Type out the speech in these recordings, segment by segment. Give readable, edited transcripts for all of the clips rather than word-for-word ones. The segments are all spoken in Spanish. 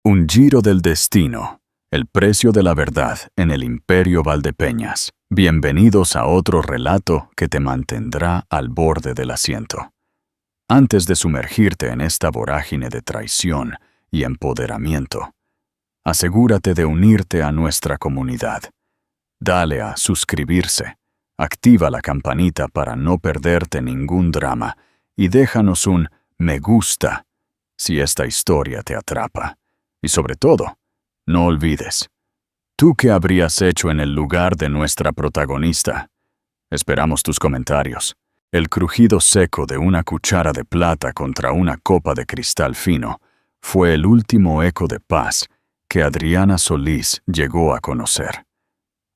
Un giro del destino. El precio de la verdad en el Imperio Valdepeñas. Bienvenidos a otro relato que te mantendrá al borde del asiento. Antes de sumergirte en esta vorágine de traición y empoderamiento, asegúrate de unirte a nuestra comunidad. Dale a suscribirse, activa la campanita para no perderte ningún drama y déjanos un me gusta si esta historia te atrapa. Y sobre todo, no olvides, ¿tú qué habrías hecho en el lugar de nuestra protagonista? Esperamos tus comentarios. El crujido seco de una cuchara de plata contra una copa de cristal fino fue el último eco de paz que Adriana Solís llegó a conocer.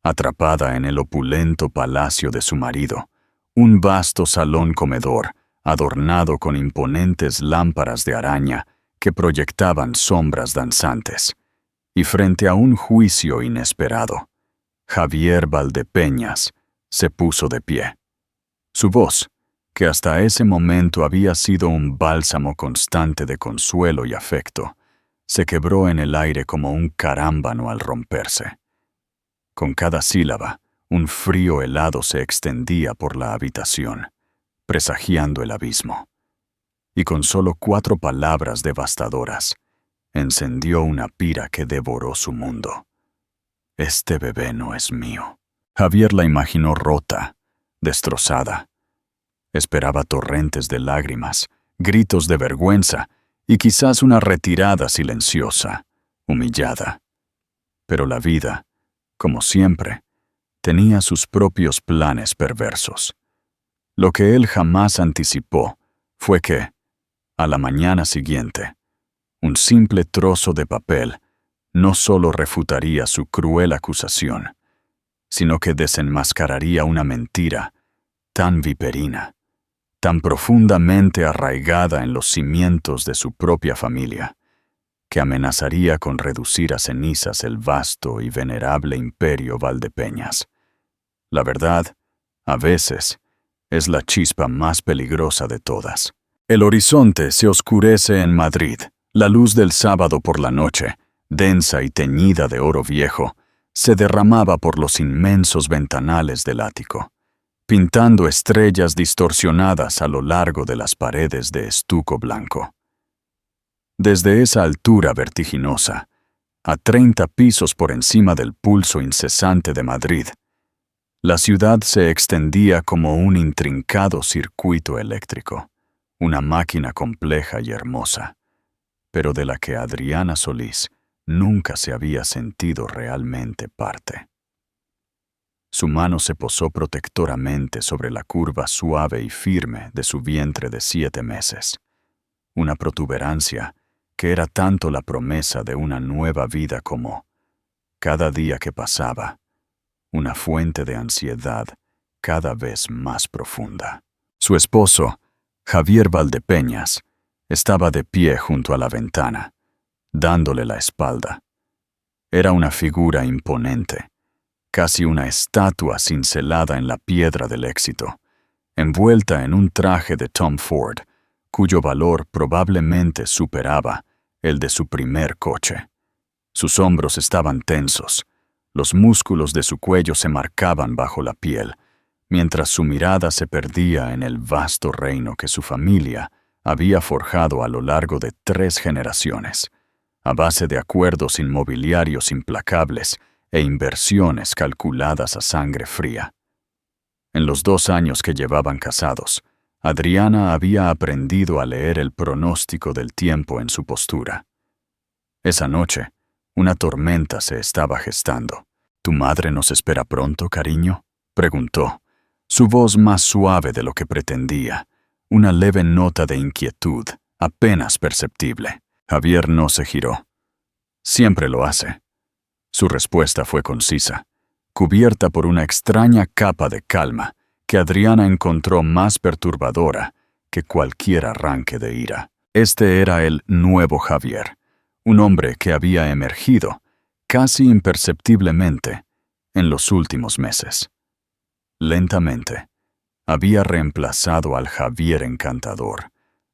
Atrapada en el opulento palacio de su marido, un vasto salón comedor adornado con imponentes lámparas de araña que proyectaban sombras danzantes, y frente a un juicio inesperado, Javier Valdepeñas se puso de pie. Su voz, que hasta ese momento había sido un bálsamo constante de consuelo y afecto, se quebró en el aire como un carámbano al romperse. Con cada sílaba, un frío helado se extendía por la habitación, presagiando el abismo. Y con solo 4 palabras devastadoras, encendió una pira que devoró su mundo. Este bebé no es mío. Javier la imaginó rota, destrozada. Esperaba torrentes de lágrimas, gritos de vergüenza y quizás una retirada silenciosa, humillada. Pero la vida, como siempre, tenía sus propios planes perversos. Lo que él jamás anticipó fue que, a la mañana siguiente, un simple trozo de papel no solo refutaría su cruel acusación, sino que desenmascararía una mentira tan viperina, tan profundamente arraigada en los cimientos de su propia familia, que amenazaría con reducir a cenizas el vasto y venerable imperio Valdepeñas. La verdad, a veces, es la chispa más peligrosa de todas. El horizonte se oscurece en Madrid. La luz del sábado por la noche, densa y teñida de oro viejo, se derramaba por los inmensos ventanales del ático, pintando estrellas distorsionadas a lo largo de las paredes de estuco blanco. Desde esa altura vertiginosa, a 30 pisos por encima del pulso incesante de Madrid, la ciudad se extendía como un intrincado circuito eléctrico, una máquina compleja y hermosa, pero de la que Adriana Solís nunca se había sentido realmente parte. Su mano se posó protectoramente sobre la curva suave y firme de su vientre de 7 meses, una protuberancia que era tanto la promesa de una nueva vida como, cada día que pasaba, una fuente de ansiedad cada vez más profunda. Su esposo, Javier Valdepeñas, estaba de pie junto a la ventana, dándole la espalda. Era una figura imponente, casi una estatua cincelada en la piedra del éxito, envuelta en un traje de Tom Ford, cuyo valor probablemente superaba el de su primer coche. Sus hombros estaban tensos, los músculos de su cuello se marcaban bajo la piel, mientras su mirada se perdía en el vasto reino que su familia había forjado a lo largo de 3 generaciones, a base de acuerdos inmobiliarios implacables e inversiones calculadas a sangre fría. En los 2 años que llevaban casados, Adriana había aprendido a leer el pronóstico del tiempo en su postura. Esa noche, una tormenta se estaba gestando. ¿Tu madre nos espera pronto, cariño?, preguntó, su voz más suave de lo que pretendía, una leve nota de inquietud, apenas perceptible. Javier no se giró. Siempre lo hace. Su respuesta fue concisa, cubierta por una extraña capa de calma que Adriana encontró más perturbadora que cualquier arranque de ira. Este era el nuevo Javier, un hombre que había emergido, casi imperceptiblemente, en los últimos meses. Lentamente, había reemplazado al Javier encantador,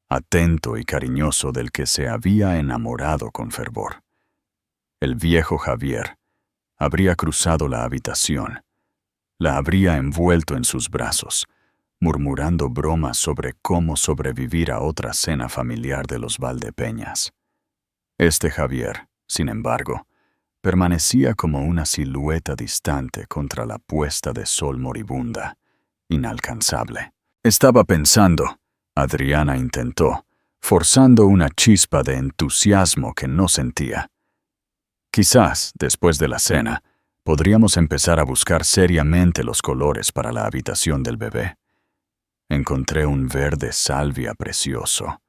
atento y cariñoso del que se había enamorado con fervor. el viejo Javier, habría cruzado la habitación. La habría envuelto en sus brazos, murmurando bromas sobre cómo sobrevivir a otra cena familiar de los Valdepeñas. Este Javier, sin embargo, permanecía como una silueta distante contra la puesta de sol moribunda, inalcanzable. Estaba pensando, Adriana intentó, forzando una chispa de entusiasmo que no sentía. Quizás, después de la cena, podríamos empezar a buscar seriamente los colores para la habitación del bebé. Encontré un verde salvia precioso,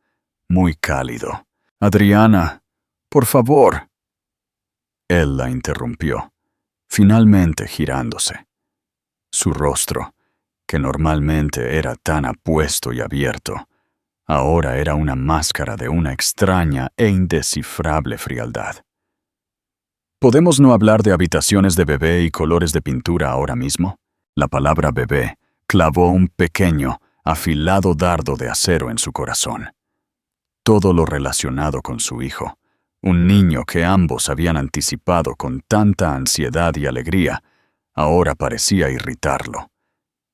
muy cálido. Adriana, por favor. Él la interrumpió, finalmente girándose. Su rostro, que normalmente era tan apuesto y abierto, ahora era una máscara de una extraña e indescifrable frialdad. ¿Podemos no hablar de habitaciones de bebé y colores de pintura ahora mismo? La palabra bebé clavó un pequeño, afilado dardo de acero en su corazón. Todo lo relacionado con su hijo, un niño que ambos habían anticipado con tanta ansiedad y alegría, ahora parecía irritarlo.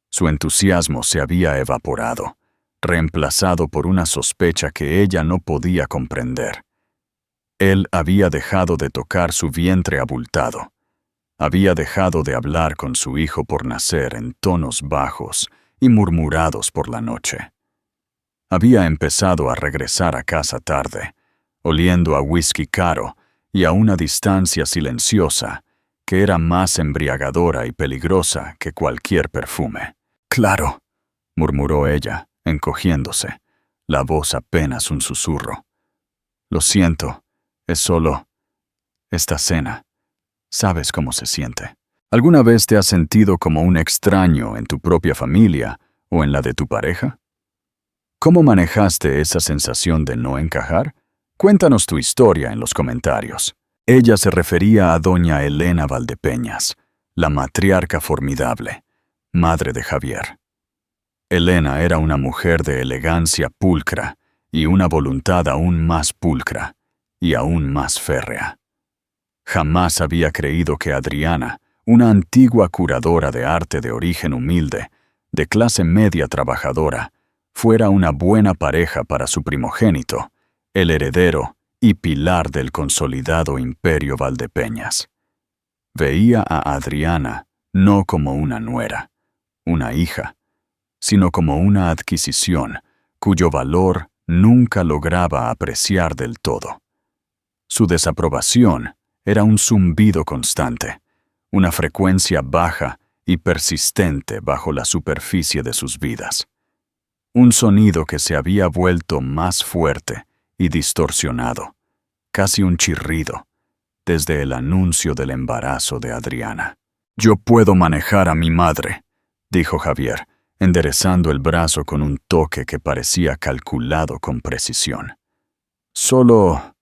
Su entusiasmo se había evaporado, reemplazado por una sospecha que ella no podía comprender. Él había dejado de tocar su vientre abultado. Había dejado de hablar con su hijo por nacer en tonos bajos y murmurados por la noche. Había empezado a regresar a casa tarde, oliendo a whisky caro y a una distancia silenciosa que era más embriagadora y peligrosa que cualquier perfume. «Claro», murmuró ella, encogiéndose, la voz apenas un susurro. «Lo siento, es solo esta cena. ¿Sabes cómo se siente? ¿Alguna vez te has sentido como un extraño en tu propia familia o en la de tu pareja? ¿Cómo manejaste esa sensación de no encajar? Cuéntanos tu historia en los comentarios». Ella se refería a doña Elena Valdepeñas, la matriarca formidable, madre de Javier. Elena era una mujer de elegancia pulcra y una voluntad aún más pulcra y aún más férrea. Jamás había creído que Adriana, una antigua curadora de arte de origen humilde, de clase media trabajadora, fuera una buena pareja para su primogénito, el heredero y pilar del consolidado imperio Valdepeñas. Veía a Adriana no como una nuera, una hija, sino como una adquisición cuyo valor nunca lograba apreciar del todo. Su desaprobación era un zumbido constante, una frecuencia baja y persistente bajo la superficie de sus vidas. Un sonido que se había vuelto más fuerte y distorsionado, casi un chirrido, desde el anuncio del embarazo de Adriana. «Yo puedo manejar a mi madre», dijo Javier, enderezando el brazo con un toque que parecía calculado con precisión. «Solo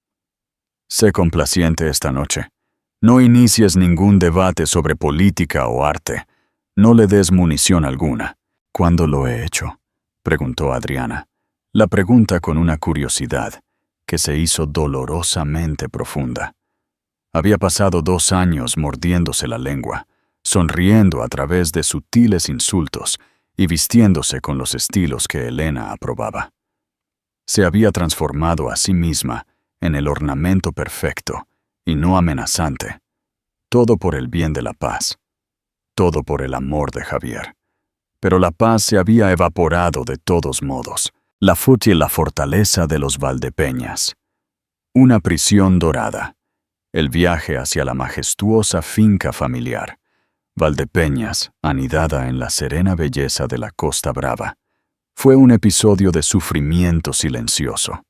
sé complaciente esta noche. No inicies ningún debate sobre política o arte. No le des munición alguna». «¿Cuándo lo he hecho?», preguntó Adriana, la pregunta con una curiosidad que se hizo dolorosamente profunda. Había pasado 2 años mordiéndose la lengua, sonriendo a través de sutiles insultos y vistiéndose con los estilos que Elena aprobaba. Se había transformado a sí misma en el ornamento perfecto y no amenazante, todo por el bien de la paz, todo por el amor de Javier. Pero la paz se había evaporado de todos modos, la fútil la fortaleza de los Valdepeñas. Una prisión dorada, el viaje hacia la majestuosa finca familiar, Valdepeñas, anidada en la serena belleza de la Costa Brava, fue un episodio de sufrimiento silencioso.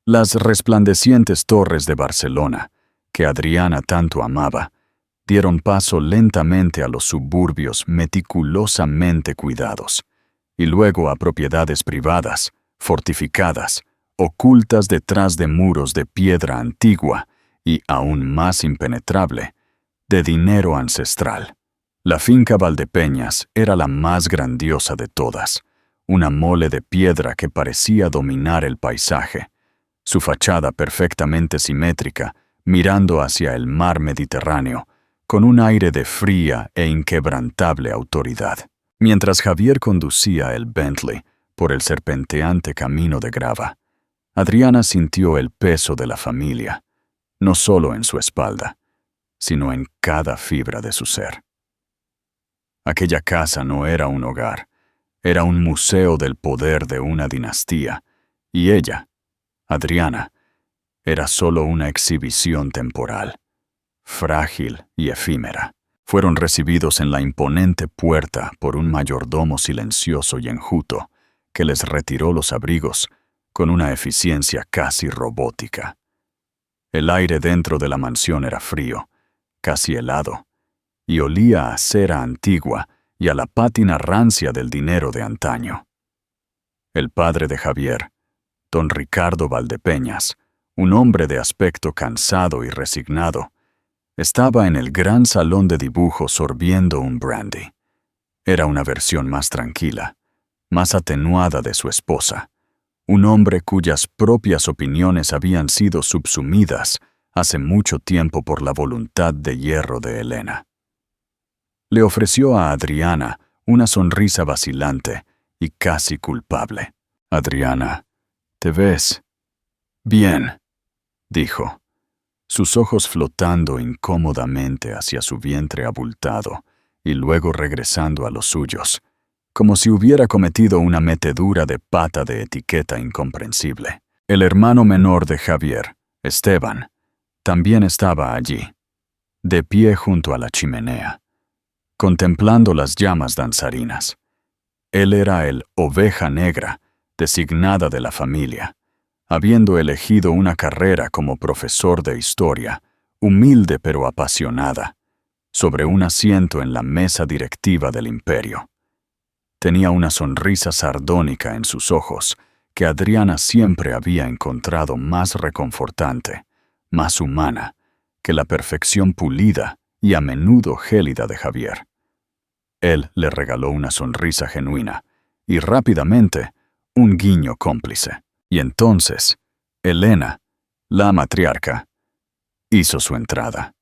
Las resplandecientes torres de Barcelona, que Adriana tanto amaba, dieron paso lentamente a los suburbios meticulosamente cuidados, y luego a propiedades privadas, fortificadas, ocultas detrás de muros de piedra antigua y, aún más impenetrable, de dinero ancestral. La finca Valdepeñas era la más grandiosa de todas, una mole de piedra que parecía dominar el paisaje, su fachada perfectamente simétrica, mirando hacia el mar Mediterráneo, con un aire de fría e inquebrantable autoridad. Mientras Javier conducía el Bentley por el serpenteante camino de grava, Adriana sintió el peso de la familia, no solo en su espalda, sino en cada fibra de su ser. Aquella casa no era un hogar, era un museo del poder de una dinastía, y ella, Adriana, era solo una exhibición temporal, frágil y efímera. Fueron recibidos en la imponente puerta por un mayordomo silencioso y enjuto que les retiró los abrigos con una eficiencia casi robótica. El aire dentro de la mansión era frío, casi helado, y olía a cera antigua y a la pátina rancia del dinero de antaño. El padre de Javier, don Ricardo Valdepeñas, un hombre de aspecto cansado y resignado, estaba en el gran salón de dibujo sorbiendo un brandy. Era una versión más tranquila, más atenuada de su esposa, un hombre cuyas propias opiniones habían sido subsumidas hace mucho tiempo por la voluntad de hierro de Elena. Le ofreció a Adriana una sonrisa vacilante y casi culpable. «Adriana, ¿te ves?» «Bien», dijo, sus ojos flotando incómodamente hacia su vientre abultado y luego regresando a los suyos, como si hubiera cometido una metedura de pata de etiqueta incomprensible. El hermano menor de Javier, Esteban, también estaba allí, de pie junto a la chimenea, contemplando las llamas danzarinas. Él era el oveja negra, designada de la familia, habiendo elegido una carrera como profesor de historia, humilde pero apasionada, sobre un asiento en la mesa directiva del imperio. Tenía una sonrisa sardónica en sus ojos que Adriana siempre había encontrado más reconfortante, más humana, que la perfección pulida y a menudo gélida de Javier. Él le regaló una sonrisa genuina y rápidamente un guiño cómplice. Y entonces, Elena, la matriarca, hizo su entrada.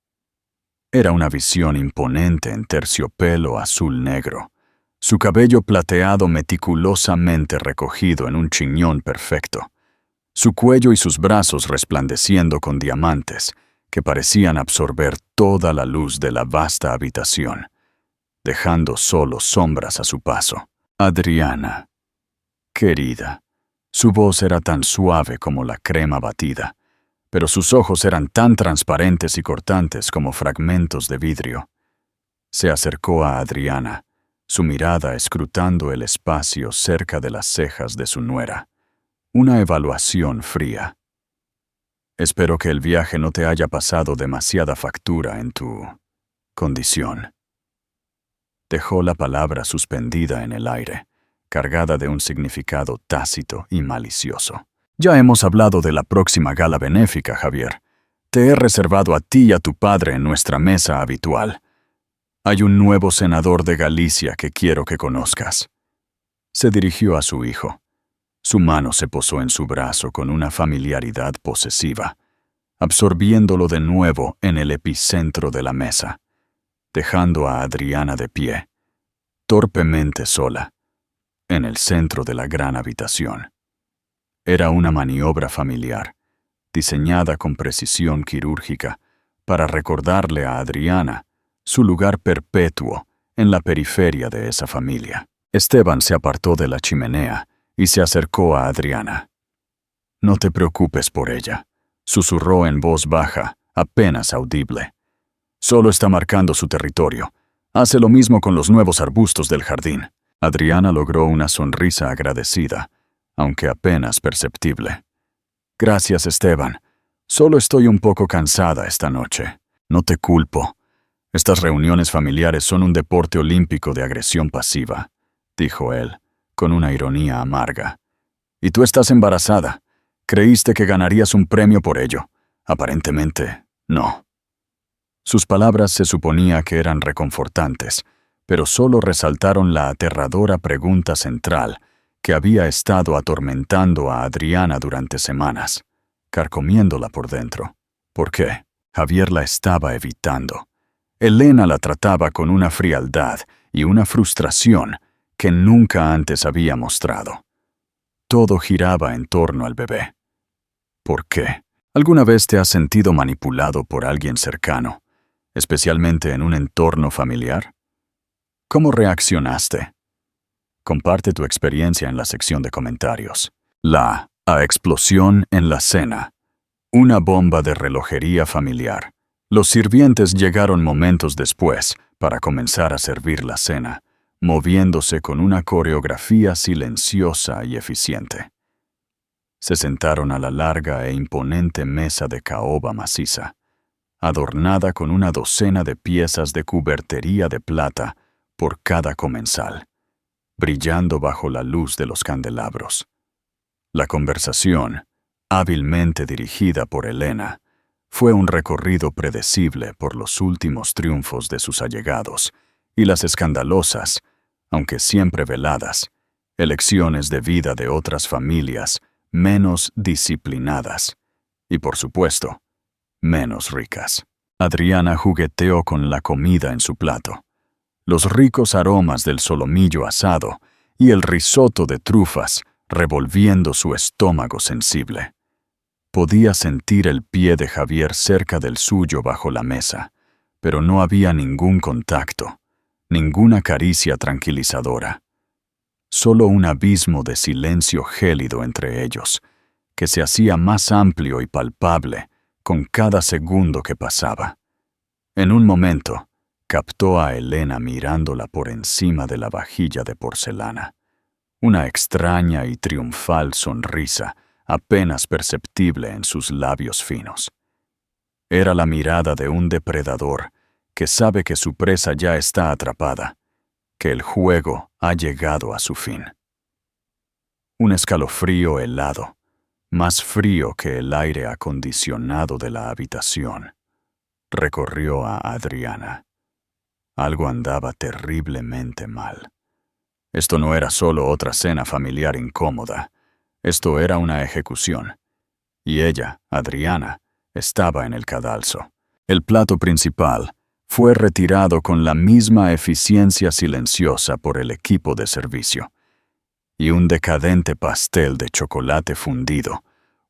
Era una visión imponente en terciopelo azul-negro, su cabello plateado meticulosamente recogido en un chiñón perfecto, su cuello y sus brazos resplandeciendo con diamantes que parecían absorber toda la luz de la vasta habitación, dejando solo sombras a su paso. Adriana, querida. Su voz era tan suave como la crema batida, pero sus ojos eran tan transparentes y cortantes como fragmentos de vidrio. Se acercó a Adriana, su mirada escrutando el espacio cerca de las cejas de su nuera. Una evaluación fría. Espero que el viaje no te haya pasado demasiada factura en tu condición. Dejó la palabra suspendida en el aire, cargada de un significado tácito y malicioso. Ya hemos hablado de la próxima gala benéfica, Javier. Te he reservado a ti y a tu padre en nuestra mesa habitual. Hay un nuevo senador de Galicia que quiero que conozcas. Se dirigió a su hijo. Su mano se posó en su brazo con una familiaridad posesiva, absorbiéndolo de nuevo en el epicentro de la mesa, dejando a Adriana de pie, torpemente sola, en el centro de la gran habitación. Era una maniobra familiar, diseñada con precisión quirúrgica para recordarle a Adriana su lugar perpetuo en la periferia de esa familia. Esteban se apartó de la chimenea y se acercó a Adriana. «No te preocupes por ella», susurró en voz baja, apenas audible. «Solo está marcando su territorio. Hace lo mismo con los nuevos arbustos del jardín». Adriana logró una sonrisa agradecida, aunque apenas perceptible. «Gracias, Esteban. Solo estoy un poco cansada esta noche. No te culpo. Estas reuniones familiares son un deporte olímpico de agresión pasiva», dijo él, con una ironía amarga. «Y tú estás embarazada. Creíste que ganarías un premio por ello. Aparentemente, no». Sus palabras se suponía que eran reconfortantes, pero solo resaltaron la aterradora pregunta central que había estado atormentando a Adriana durante semanas, carcomiéndola por dentro. ¿Por qué? Javier la estaba evitando. Elena la trataba con una frialdad y una frustración que nunca antes había mostrado. Todo giraba en torno al bebé. ¿Por qué? ¿Alguna vez te has sentido manipulado por alguien cercano, especialmente en un entorno familiar? ¿Cómo reaccionaste? Comparte tu experiencia en la sección de comentarios. La explosión en la cena. Una bomba de relojería familiar. Los sirvientes llegaron momentos después para comenzar a servir la cena, moviéndose con una coreografía silenciosa y eficiente. Se sentaron a la larga e imponente mesa de caoba maciza, adornada con una docena de piezas de cubertería de plata por cada comensal, brillando bajo la luz de los candelabros. La conversación, hábilmente dirigida por Elena, fue un recorrido predecible por los últimos triunfos de sus allegados y las escandalosas, aunque siempre veladas, elecciones de vida de otras familias menos disciplinadas y, por supuesto, menos ricas. Adriana jugueteó con la comida en su plato. Los ricos aromas del solomillo asado y el risotto de trufas revolviendo su estómago sensible. Podía sentir el pie de Javier cerca del suyo bajo la mesa, pero no había ningún contacto, ninguna caricia tranquilizadora. Solo un abismo de silencio gélido entre ellos, que se hacía más amplio y palpable con cada segundo que pasaba. En un momento, captó a Elena mirándola por encima de la vajilla de porcelana. Una extraña y triunfal sonrisa apenas perceptible en sus labios finos. Era la mirada de un depredador que sabe que su presa ya está atrapada, que el juego ha llegado a su fin. Un escalofrío helado, más frío que el aire acondicionado de la habitación, recorrió a Adriana. Algo andaba terriblemente mal. Esto no era solo otra cena familiar incómoda. Esto era una ejecución. Y ella, Adriana, estaba en el cadalso. El plato principal fue retirado con la misma eficiencia silenciosa por el equipo de servicio. Y un decadente pastel de chocolate fundido,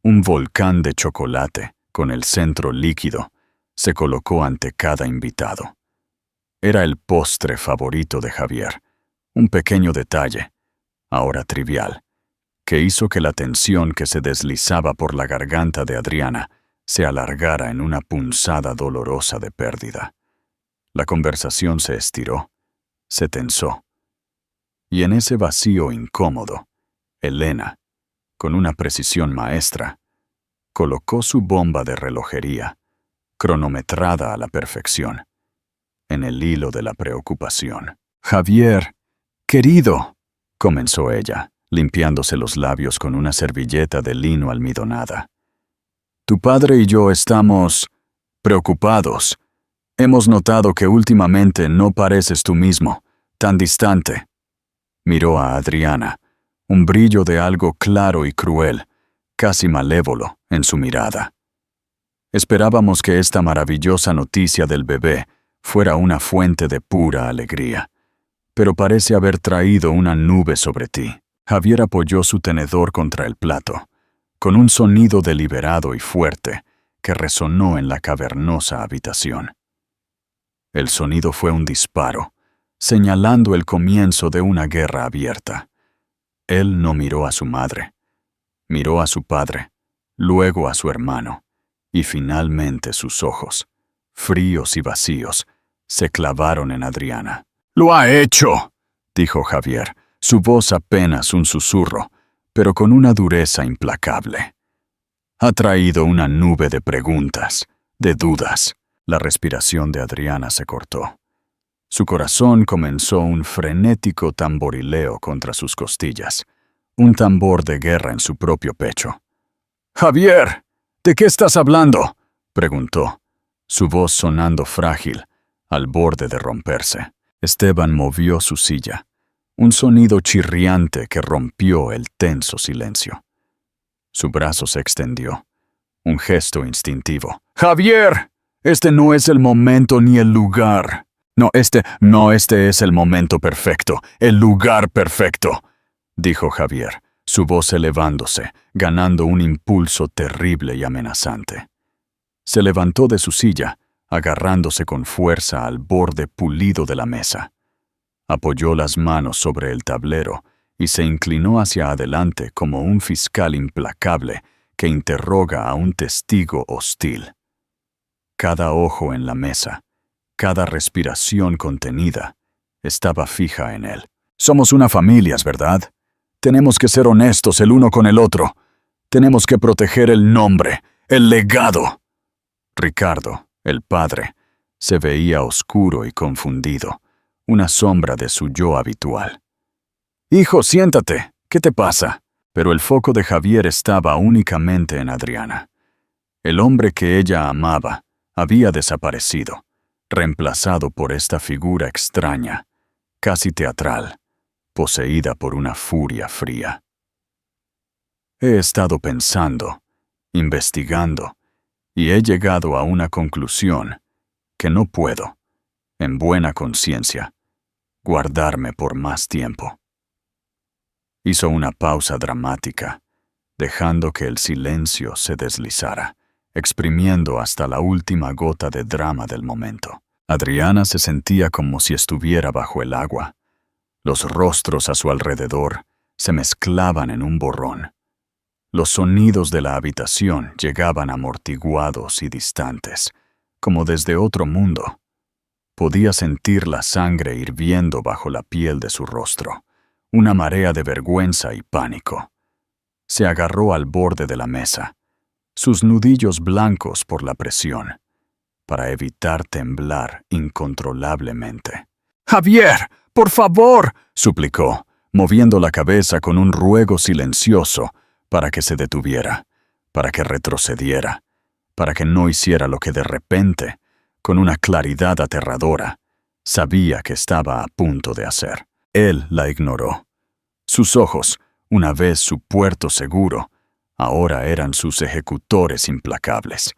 un volcán de chocolate con el centro líquido, se colocó ante cada invitado. Era el postre favorito de Javier, un pequeño detalle, ahora trivial, que hizo que la tensión que se deslizaba por la garganta de Adriana se alargara en una punzada dolorosa de pérdida. La conversación se estiró, se tensó. Y en ese vacío incómodo, Elena, con una precisión maestra, colocó su bomba de relojería, cronometrada a la perfección, en el hilo de la preocupación. «Javier, querido», comenzó ella, limpiándose los labios con una servilleta de lino almidonada. «Tu padre y yo estamos preocupados. Hemos notado que últimamente no pareces tú mismo, tan distante». Miró a Adriana, un brillo de algo claro y cruel, casi malévolo, en su mirada. Esperábamos que esta maravillosa noticia del bebé fuera una fuente de pura alegría, pero parece haber traído una nube sobre ti. Javier apoyó su tenedor contra el plato, con un sonido deliberado y fuerte que resonó en la cavernosa habitación. El sonido fue un disparo, señalando el comienzo de una guerra abierta. Él no miró a su madre, miró a su padre, luego a su hermano, y finalmente sus ojos, fríos y vacíos, se clavaron en Adriana. «¡Lo ha hecho!», dijo Javier, su voz apenas un susurro, pero con una dureza implacable. «Ha traído una nube de preguntas, de dudas». La respiración de Adriana se cortó. Su corazón comenzó un frenético tamborileo contra sus costillas, un tambor de guerra en su propio pecho. «Javier, ¿de qué estás hablando?», preguntó, su voz sonando frágil, al borde de romperse. Esteban movió su silla, un sonido chirriante que rompió el tenso silencio. Su brazo se extendió, un gesto instintivo. «¡Javier! Este no es el momento ni el lugar. Este es el momento perfecto, el lugar perfecto, dijo Javier, su voz elevándose, ganando un impulso terrible y amenazante. Se levantó de su silla, agarrándose con fuerza al borde pulido de la mesa. Apoyó las manos sobre el tablero y se inclinó hacia adelante como un fiscal implacable que interroga a un testigo hostil. Cada ojo en la mesa, cada respiración contenida, estaba fija en él. Somos una familia, ¿verdad? Tenemos que ser honestos el uno con el otro. Tenemos que proteger el nombre, el legado. Ricardo, el padre, se veía oscuro y confundido, una sombra de su yo habitual. Hijo, siéntate. ¿Qué te pasa? Pero el foco de Javier estaba únicamente en Adriana. El hombre que ella amaba había desaparecido, reemplazado por esta figura extraña, casi teatral, poseída por una furia fría. He estado pensando, investigando, y he llegado a una conclusión que no puedo, en buena conciencia, guardarme por más tiempo. Hizo una pausa dramática, dejando que el silencio se deslizara, exprimiendo hasta la última gota de drama del momento. Adriana se sentía como si estuviera bajo el agua. Los rostros a su alrededor se mezclaban en un borrón. Los sonidos de la habitación llegaban amortiguados y distantes, como desde otro mundo. Podía sentir la sangre hirviendo bajo la piel de su rostro, una marea de vergüenza y pánico. Se agarró al borde de la mesa, sus nudillos blancos por la presión, para evitar temblar incontrolablemente. «¡Javier, por favor!», suplicó, moviendo la cabeza con un ruego silencioso para que se detuviera, para que retrocediera, para que no hiciera lo que de repente, con una claridad aterradora, sabía que estaba a punto de hacer. Él la ignoró. Sus ojos, una vez su puerto seguro, ahora eran sus ejecutores implacables.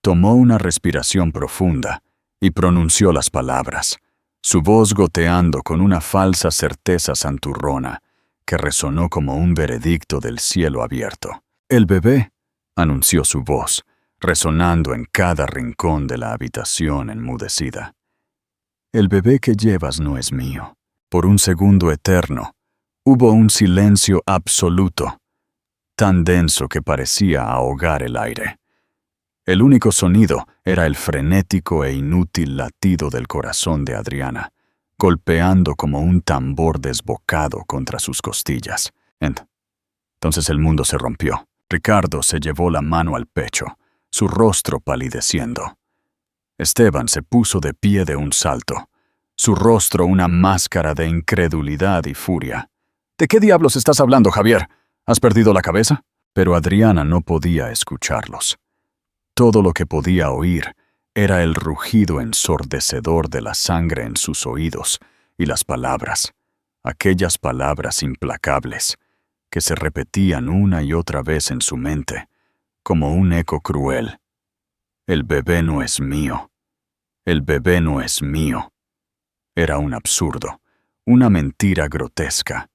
Tomó una respiración profunda y pronunció las palabras, su voz goteando con una falsa certeza santurrona que resonó como un veredicto del cielo abierto. «El bebé», anunció su voz, resonando en cada rincón de la habitación enmudecida. «El bebé que llevas no es mío». Por un segundo eterno, hubo un silencio absoluto, tan denso que parecía ahogar el aire. El único sonido era el frenético e inútil latido del corazón de Adriana, golpeando como un tambor desbocado contra sus costillas. Entonces el mundo se rompió. Ricardo se llevó la mano al pecho, su rostro palideciendo. Esteban se puso de pie de un salto, su rostro una máscara de incredulidad y furia. «¿De qué diablos estás hablando, Javier? ¿Has perdido la cabeza?» Pero Adriana no podía escucharlos. Todo lo que podía oír era el rugido ensordecedor de la sangre en sus oídos y las palabras, aquellas palabras implacables, que se repetían una y otra vez en su mente, como un eco cruel. «El bebé no es mío. El bebé no es mío». Era un absurdo, una mentira grotesca,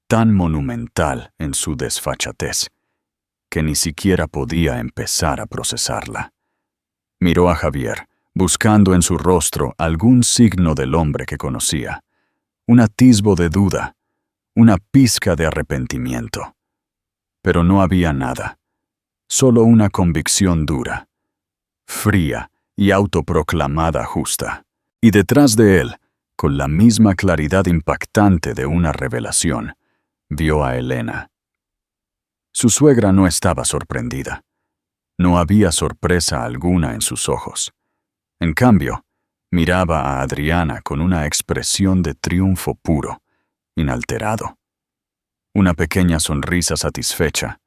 tan monumental en su desfachatez, que ni siquiera podía empezar a procesarla. Miró a Javier, buscando en su rostro algún signo del hombre que conocía, un atisbo de duda, una pizca de arrepentimiento. Pero no había nada, solo una convicción dura, fría y autoproclamada justa. Y detrás de él, con la misma claridad impactante de una revelación, vio a Elena. Su suegra no estaba sorprendida. No había sorpresa alguna en sus ojos. En cambio, miraba a Adriana con una expresión de triunfo puro, inalterado. Una pequeña sonrisa satisfecha,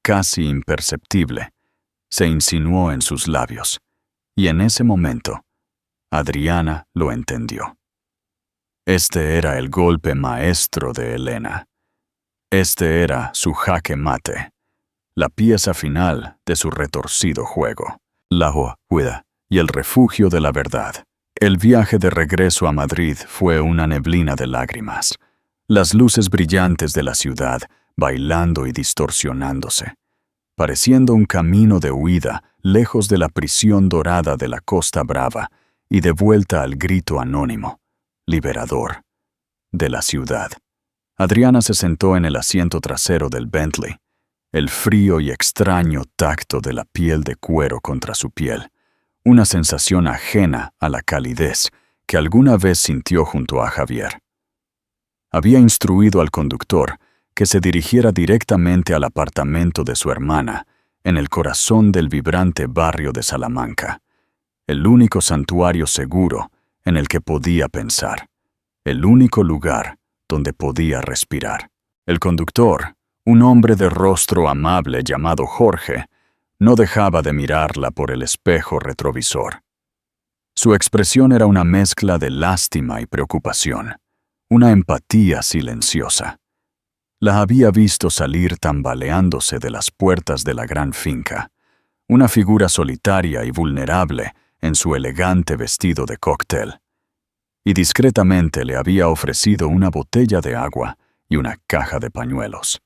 casi imperceptible, se insinuó en sus labios, y en ese momento, Adriana lo entendió. Este era el golpe maestro de Elena. Este era su jaque mate, la pieza final de su retorcido juego. «La juida», y el refugio de la verdad. El viaje de regreso a Madrid fue una neblina de lágrimas. Las luces brillantes de la ciudad bailando y distorsionándose, pareciendo un camino de huida lejos de la prisión dorada de la Costa Brava y de vuelta al grito anónimo, liberador, de la ciudad. Adriana se sentó en el asiento trasero del Bentley, el frío y extraño tacto de la piel de cuero contra su piel, una sensación ajena a la calidez que alguna vez sintió junto a Javier. Había instruido al conductor que se dirigiera directamente al apartamento de su hermana, en el corazón del vibrante barrio de Salamanca, el único santuario seguro en el que podía pensar, el único lugar donde podía respirar. El conductor, un hombre de rostro amable llamado Jorge, no dejaba de mirarla por el espejo retrovisor. Su expresión era una mezcla de lástima y preocupación, una empatía silenciosa. La había visto salir tambaleándose de las puertas de la gran finca, una figura solitaria y vulnerable en su elegante vestido de cóctel, y discretamente le había ofrecido una botella de agua y una caja de pañuelos,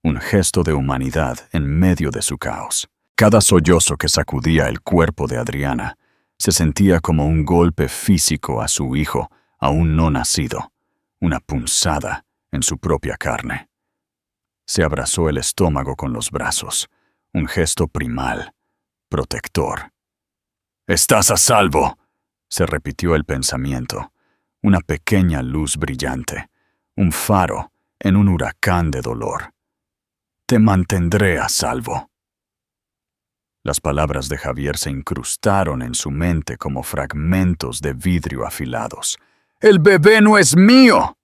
un gesto de humanidad en medio de su caos. Cada sollozo que sacudía el cuerpo de Adriana se sentía como un golpe físico a su hijo aún no nacido, una punzada en su propia carne. Se abrazó el estómago con los brazos, un gesto primal, protector. «¡Estás a salvo!», se repitió el pensamiento, una pequeña luz brillante, un faro en un huracán de dolor. «Te mantendré a salvo». Las palabras de Javier se incrustaron en su mente como fragmentos de vidrio afilados. «¡El bebé no es mío!».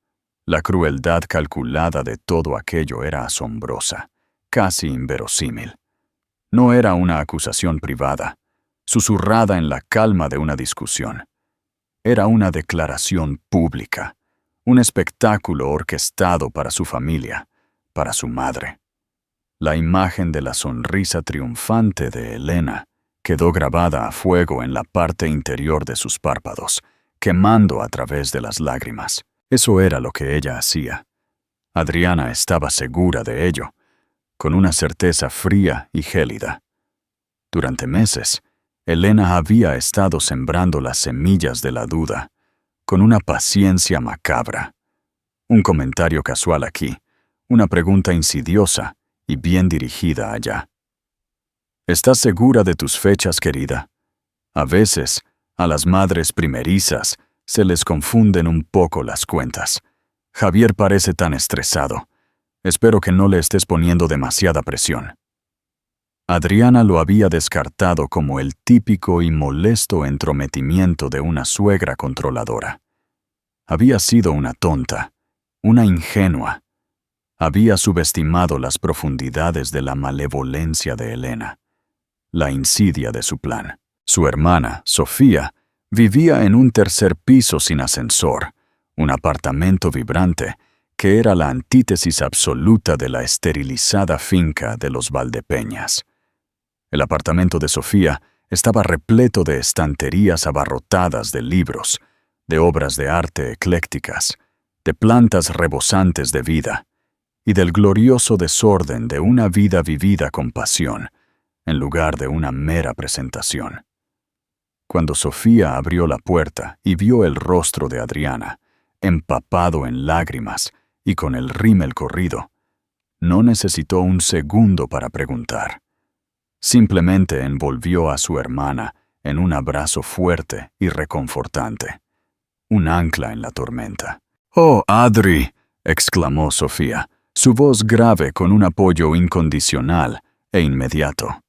La crueldad calculada de todo aquello era asombrosa, casi inverosímil. No era una acusación privada, susurrada en la calma de una discusión. Era una declaración pública, un espectáculo orquestado para su familia, para su madre. La imagen de la sonrisa triunfante de Elena quedó grabada a fuego en la parte interior de sus párpados, quemando a través de las lágrimas. Eso era lo que ella hacía. Adriana estaba segura de ello, con una certeza fría y gélida. Durante meses, Elena había estado sembrando las semillas de la duda, con una paciencia macabra. Un comentario casual aquí, una pregunta insidiosa y bien dirigida allá. ¿Estás segura de tus fechas, querida? A veces, a las madres primerizas, se les confunden un poco las cuentas. Javier parece tan estresado. Espero que no le estés poniendo demasiada presión. Adriana lo había descartado como el típico y molesto entrometimiento de una suegra controladora. Había sido una tonta, una ingenua. Había subestimado las profundidades de la malevolencia de Elena, la insidia de su plan. Su hermana, Sofía, vivía en un tercer piso sin ascensor, un apartamento vibrante que era la antítesis absoluta de la esterilizada finca de los Valdepeñas. El apartamento de Sofía estaba repleto de estanterías abarrotadas de libros, de obras de arte eclécticas, de plantas rebosantes de vida y del glorioso desorden de una vida vivida con pasión, en lugar de una mera presentación. Cuando Sofía abrió la puerta y vio el rostro de Adriana, empapado en lágrimas y con el rímel corrido, no necesitó un segundo para preguntar. Simplemente envolvió a su hermana en un abrazo fuerte y reconfortante, un ancla en la tormenta. «¡Oh, Adri!», exclamó Sofía, su voz grave con un apoyo incondicional e inmediato.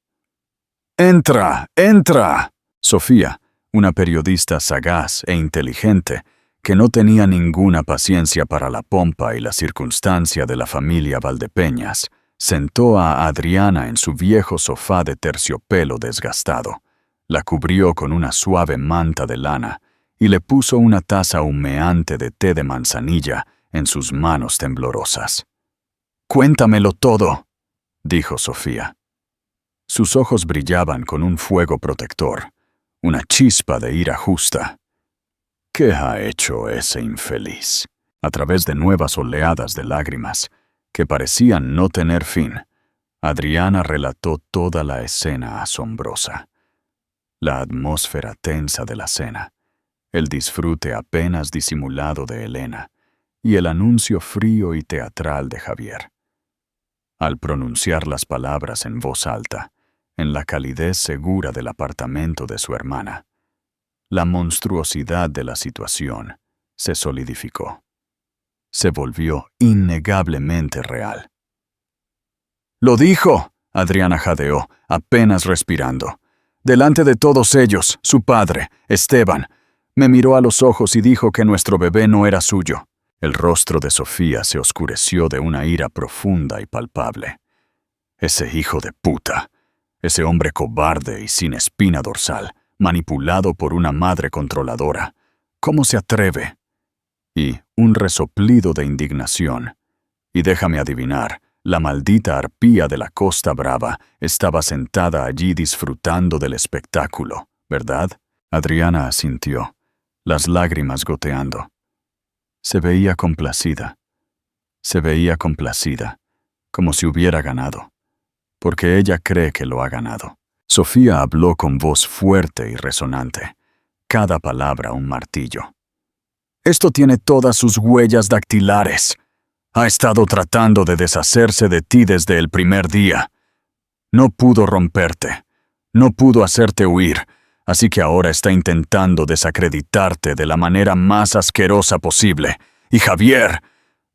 «¡Entra! ¡Entra!». Sofía, una periodista sagaz e inteligente, que no tenía ninguna paciencia para la pompa y la circunstancia de la familia Valdepeñas, sentó a Adriana en su viejo sofá de terciopelo desgastado, la cubrió con una suave manta de lana y le puso una taza humeante de té de manzanilla en sus manos temblorosas. «Cuéntamelo todo», dijo Sofía. Sus ojos brillaban con un fuego protector, una chispa de ira justa. ¿Qué ha hecho ese infeliz? A través de nuevas oleadas de lágrimas, que parecían no tener fin, Adriana relató toda la escena asombrosa. La atmósfera tensa de la cena, el disfrute apenas disimulado de Elena y el anuncio frío y teatral de Javier. Al pronunciar las palabras en voz alta, en la calidez segura del apartamento de su hermana, la monstruosidad de la situación se solidificó. Se volvió innegablemente real. «¡Lo dijo!», Adriana jadeó, apenas respirando. «Delante de todos ellos, su padre, Esteban, me miró a los ojos y dijo que nuestro bebé no era suyo». El rostro de Sofía se oscureció de una ira profunda y palpable. Ese hijo de puta, ese hombre cobarde y sin espina dorsal, manipulado por una madre controladora, ¿cómo se atreve? Y un resoplido de indignación. Y déjame adivinar, la maldita arpía de la Costa Brava estaba sentada allí disfrutando del espectáculo, ¿verdad? Adriana asintió, las lágrimas goteando. Se veía complacida, como si hubiera ganado, porque ella cree que lo ha ganado. Sofía habló con voz fuerte y resonante, cada palabra un martillo. «Esto tiene todas sus huellas dactilares. Ha estado tratando de deshacerse de ti desde el primer día. No pudo romperte, no pudo hacerte huir, así que ahora está intentando desacreditarte de la manera más asquerosa posible. Y Javier,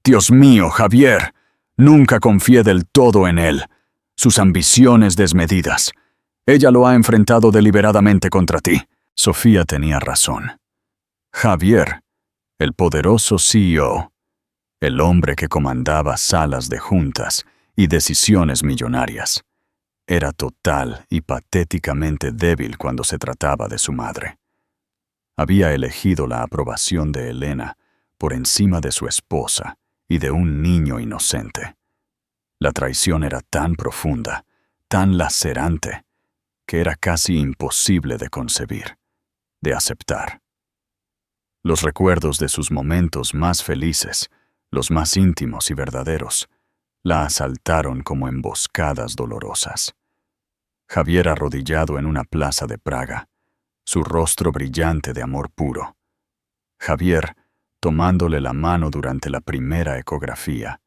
Dios mío, Javier, nunca confié del todo en él. Sus ambiciones desmedidas. Ella lo ha enfrentado deliberadamente contra ti». Sofía tenía razón. Javier, el poderoso CEO, el hombre que comandaba salas de juntas y decisiones millonarias, era total y patéticamente débil cuando se trataba de su madre. Había elegido la aprobación de Elena por encima de su esposa y de un niño inocente. La traición era tan profunda, tan lacerante, que era casi imposible de concebir, de aceptar. Los recuerdos de sus momentos más felices, los más íntimos y verdaderos, la asaltaron como emboscadas dolorosas. Javier arrodillado en una plaza de Praga, su rostro brillante de amor puro. Javier tomándole la mano durante la primera ecografía,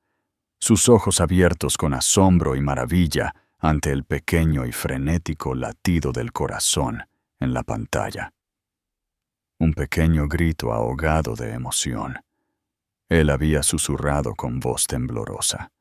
sus ojos abiertos con asombro y maravilla ante el pequeño y frenético latido del corazón en la pantalla. Un pequeño grito ahogado de emoción. Él había susurrado con voz temblorosa.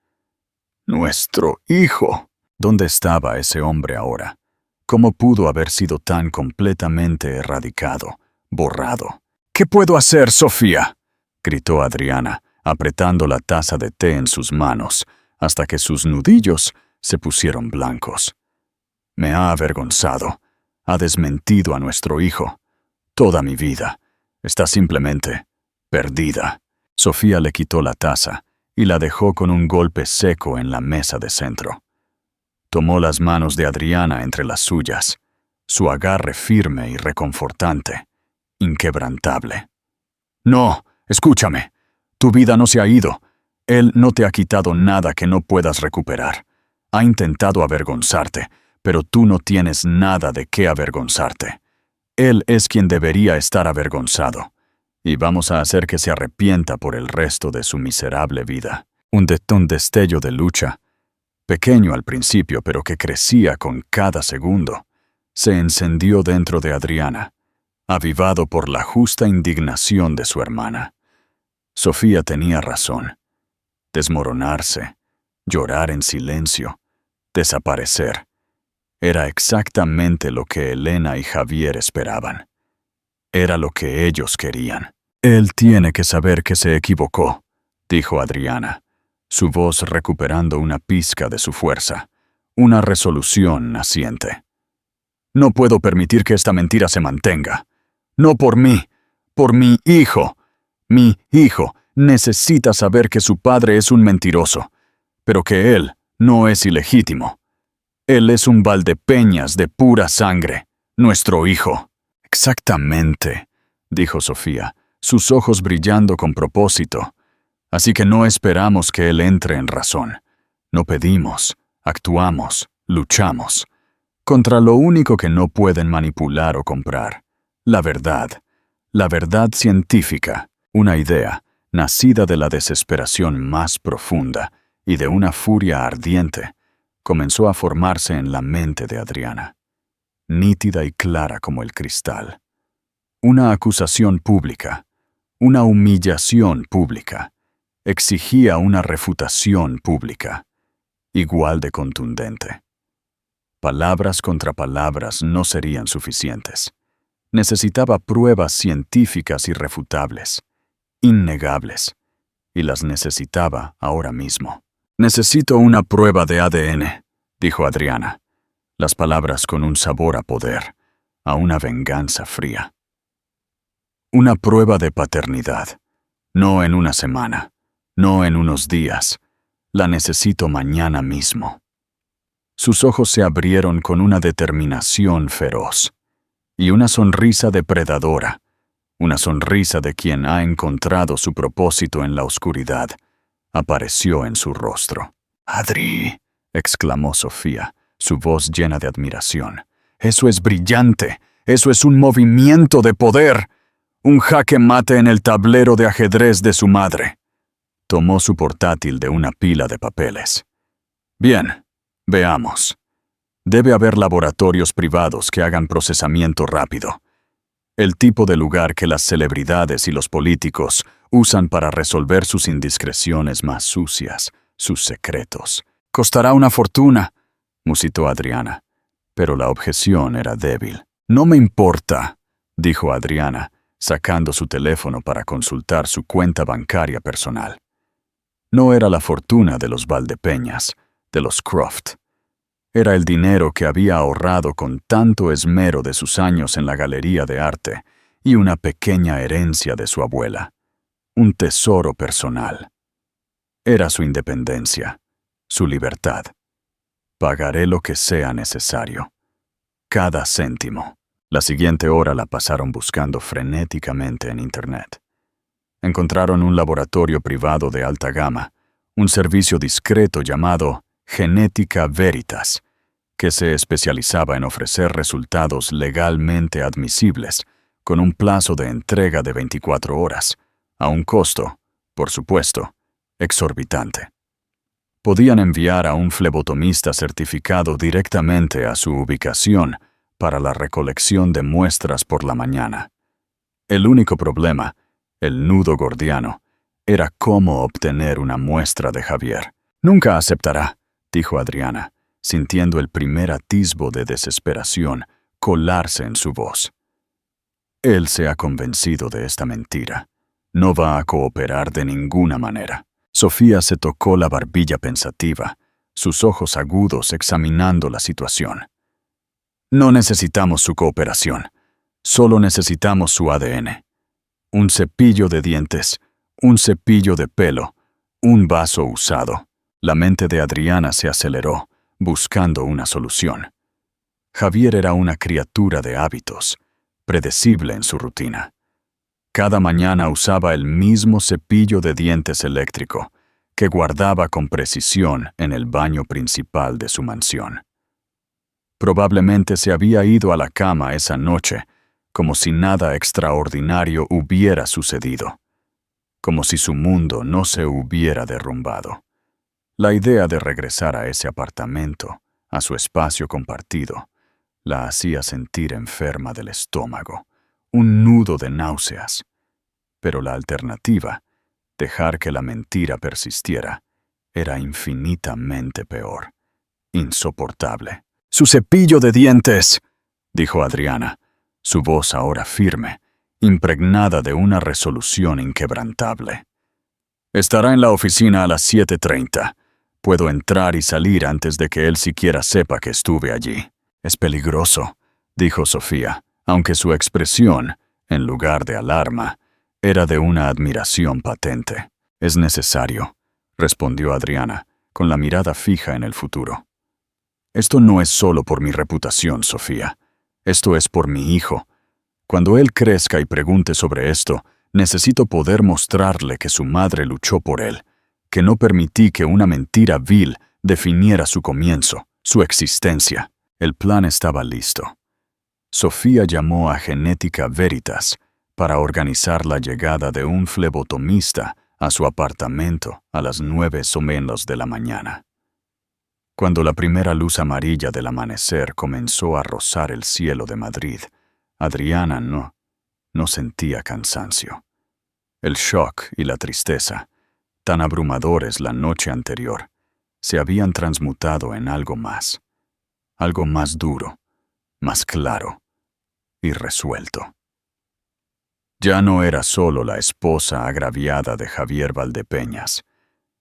«¡Nuestro hijo!». ¿Dónde estaba ese hombre ahora? ¿Cómo pudo haber sido tan completamente erradicado, borrado? «¿Qué puedo hacer, Sofía?», gritó Adriana, apretando la taza de té en sus manos, hasta que sus nudillos se pusieron blancos. «Me ha avergonzado, ha desmentido a nuestro hijo. Toda mi vida está simplemente perdida». Sofía le quitó la taza y la dejó con un golpe seco en la mesa de centro. Tomó las manos de Adriana entre las suyas, su agarre firme y reconfortante, inquebrantable. «No, escúchame. Tu vida no se ha ido. Él no te ha quitado nada que no puedas recuperar. Ha intentado avergonzarte, pero tú no tienes nada de qué avergonzarte. Él es quien debería estar avergonzado. Y vamos a hacer que se arrepienta por el resto de su miserable vida». Un destello de lucha, pequeño al principio pero que crecía con cada segundo, se encendió dentro de Adriana, avivado por la justa indignación de su hermana. Sofía tenía razón. Desmoronarse, llorar en silencio, desaparecer, era exactamente lo que Elena y Javier esperaban. Era lo que ellos querían. «Él tiene que saber que se equivocó», dijo Adriana, su voz recuperando una pizca de su fuerza, una resolución naciente. «No puedo permitir que esta mentira se mantenga. No por mí, por mi hijo. Mi hijo necesita saber que su padre es un mentiroso, pero que él no es ilegítimo. Él es un Valdepeñas de pura sangre, nuestro hijo». Exactamente, dijo Sofía, sus ojos brillando con propósito. Así que no esperamos que él entre en razón. No pedimos, actuamos, luchamos. Contra lo único que no pueden manipular o comprar. La verdad científica, una idea nacida de la desesperación más profunda y de una furia ardiente, comenzó a formarse en la mente de Adriana, nítida y clara como el cristal. Una acusación pública, una humillación pública, exigía una refutación pública, igual de contundente. Palabras contra palabras no serían suficientes. Necesitaba pruebas científicas irrefutables, innegables, y las necesitaba ahora mismo. Necesito una prueba de ADN, dijo Adriana, las palabras con un sabor a poder, a una venganza fría. Una prueba de paternidad, no en una semana, no en unos días, la necesito mañana mismo. Sus ojos se abrieron con una determinación feroz, y una sonrisa depredadora, una sonrisa de quien ha encontrado su propósito en la oscuridad, apareció en su rostro. «Adri», exclamó Sofía, su voz llena de admiración. «Eso es brillante, eso es un movimiento de poder, un jaque mate en el tablero de ajedrez de su madre». Tomó su portátil de una pila de papeles. «Bien, veamos. Debe haber laboratorios privados que hagan procesamiento rápido. El tipo de lugar que las celebridades y los políticos usan para resolver sus indiscreciones más sucias, sus secretos. Costará una fortuna», musitó Adriana, pero la objeción era débil. «No me importa», dijo Adriana, sacando su teléfono para consultar su cuenta bancaria personal. No era la fortuna de los Valdepeñas, de los Croft. Era el dinero que había ahorrado con tanto esmero de sus años en la galería de arte y una pequeña herencia de su abuela. Un tesoro personal. Era su independencia, su libertad. Pagaré lo que sea necesario. Cada céntimo. La siguiente hora la pasaron buscando frenéticamente en Internet. Encontraron un laboratorio privado de alta gama, un servicio discreto llamado Genética Veritas, que se especializaba en ofrecer resultados legalmente admisibles, con un plazo de entrega de 24 horas, a un costo, por supuesto, exorbitante. Podían enviar a un flebotomista certificado directamente a su ubicación para la recolección de muestras por la mañana. El único problema, el nudo gordiano, era cómo obtener una muestra de Javier. «Nunca aceptará», dijo Adriana, sintiendo el primer atisbo de desesperación colarse en su voz. «Él se ha convencido de esta mentira. No va a cooperar de ninguna manera». Sofía se tocó la barbilla pensativa, sus ojos agudos examinando la situación. «No necesitamos su cooperación. Solo necesitamos su ADN. Un cepillo de dientes, un cepillo de pelo, un vaso usado». La mente de Adriana se aceleró, buscando una solución. Javier era una criatura de hábitos, predecible en su rutina. Cada mañana usaba el mismo cepillo de dientes eléctrico, que guardaba con precisión en el baño principal de su mansión. Probablemente se había ido a la cama esa noche, como si nada extraordinario hubiera sucedido, como si su mundo no se hubiera derrumbado. La idea de regresar a ese apartamento, a su espacio compartido, la hacía sentir enferma del estómago, un nudo de náuseas. Pero la alternativa, dejar que la mentira persistiera, era infinitamente peor, insoportable. «¡Su cepillo de dientes!», dijo Adriana, su voz ahora firme, impregnada de una resolución inquebrantable. «Estará en la oficina a las 7:30. Puedo entrar y salir antes de que él siquiera sepa que estuve allí». «Es peligroso», dijo Sofía, aunque su expresión, en lugar de alarma, era de una admiración patente. «Es necesario», respondió Adriana, con la mirada fija en el futuro. «Esto no es solo por mi reputación, Sofía. Esto es por mi hijo. Cuando él crezca y pregunte sobre esto, necesito poder mostrarle que su madre luchó por él, que no permití que una mentira vil definiera su comienzo, su existencia. El plan estaba listo. Sofía llamó a Genética Veritas para organizar la llegada de un flebotomista a su apartamento a las 9 o menos de la mañana. Cuando la primera luz amarilla del amanecer comenzó a rozar el cielo de Madrid, Adriana no sentía cansancio. El shock y la tristeza, tan abrumadores la noche anterior, se habían transmutado en algo más duro, más claro y resuelto. Ya no era solo la esposa agraviada de Javier Valdepeñas,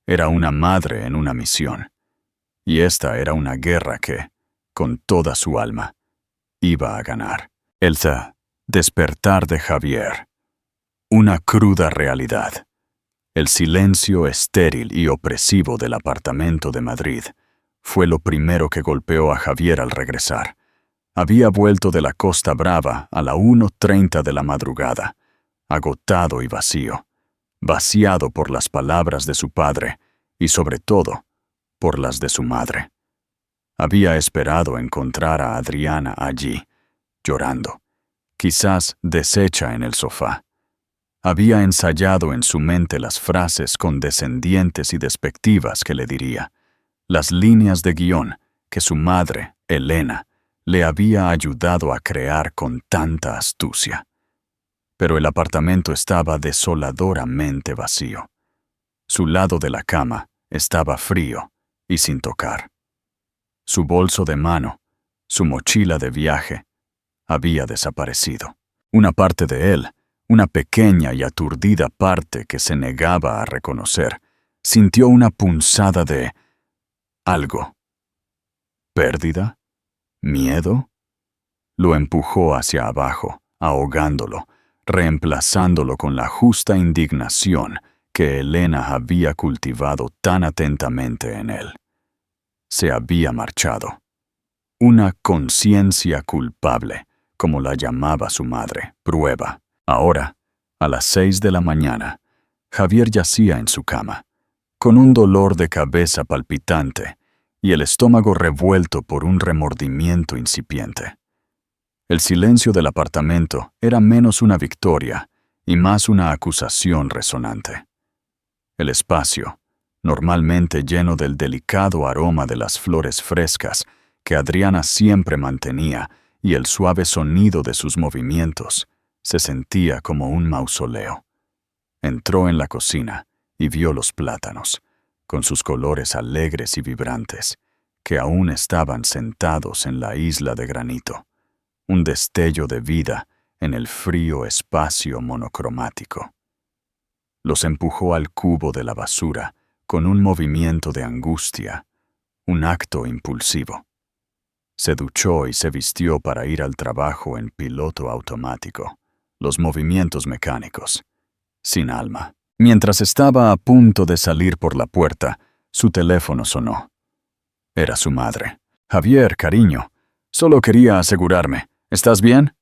era una madre en una misión, y esta era una guerra que, con toda su alma, iba a ganar. El despertar de Javier. Una cruda realidad. El silencio estéril y opresivo del apartamento de Madrid fue lo primero que golpeó a Javier al regresar. Había vuelto de la Costa Brava a la 1:30 de la madrugada, agotado y vacío, vaciado por las palabras de su padre y, sobre todo, por las de su madre. Había esperado encontrar a Adriana allí, llorando, quizás deshecha en el sofá. Había ensayado en su mente las frases condescendientes y despectivas que le diría, las líneas de guión que su madre, Elena, le había ayudado a crear con tanta astucia. Pero el apartamento estaba desoladoramente vacío. Su lado de la cama estaba frío y sin tocar. Su bolso de mano, su mochila de viaje, había desaparecido. Una parte de él, una pequeña y aturdida parte que se negaba a reconocer, sintió una punzada de algo. ¿Pérdida? ¿Miedo? Lo empujó hacia abajo, ahogándolo, reemplazándolo con la justa indignación que Elena había cultivado tan atentamente en él. Se había marchado. Una conciencia culpable, como la llamaba su madre, prueba. Ahora, a las 6 de la mañana, Javier yacía en su cama, con un dolor de cabeza palpitante y el estómago revuelto por un remordimiento incipiente. El silencio del apartamento era menos una victoria y más una acusación resonante. El espacio, normalmente lleno del delicado aroma de las flores frescas que Adriana siempre mantenía y el suave sonido de sus movimientos, se sentía como un mausoleo. Entró en la cocina y vio los plátanos, con sus colores alegres y vibrantes, que aún estaban sentados en la isla de granito, un destello de vida en el frío espacio monocromático. Los empujó al cubo de la basura con un movimiento de angustia, un acto impulsivo. Se duchó y se vistió para ir al trabajo en piloto automático, los movimientos mecánicos, sin alma. Mientras estaba a punto de salir por la puerta, su teléfono sonó. Era su madre. «Javier, cariño, solo quería asegurarme. ¿Estás bien?»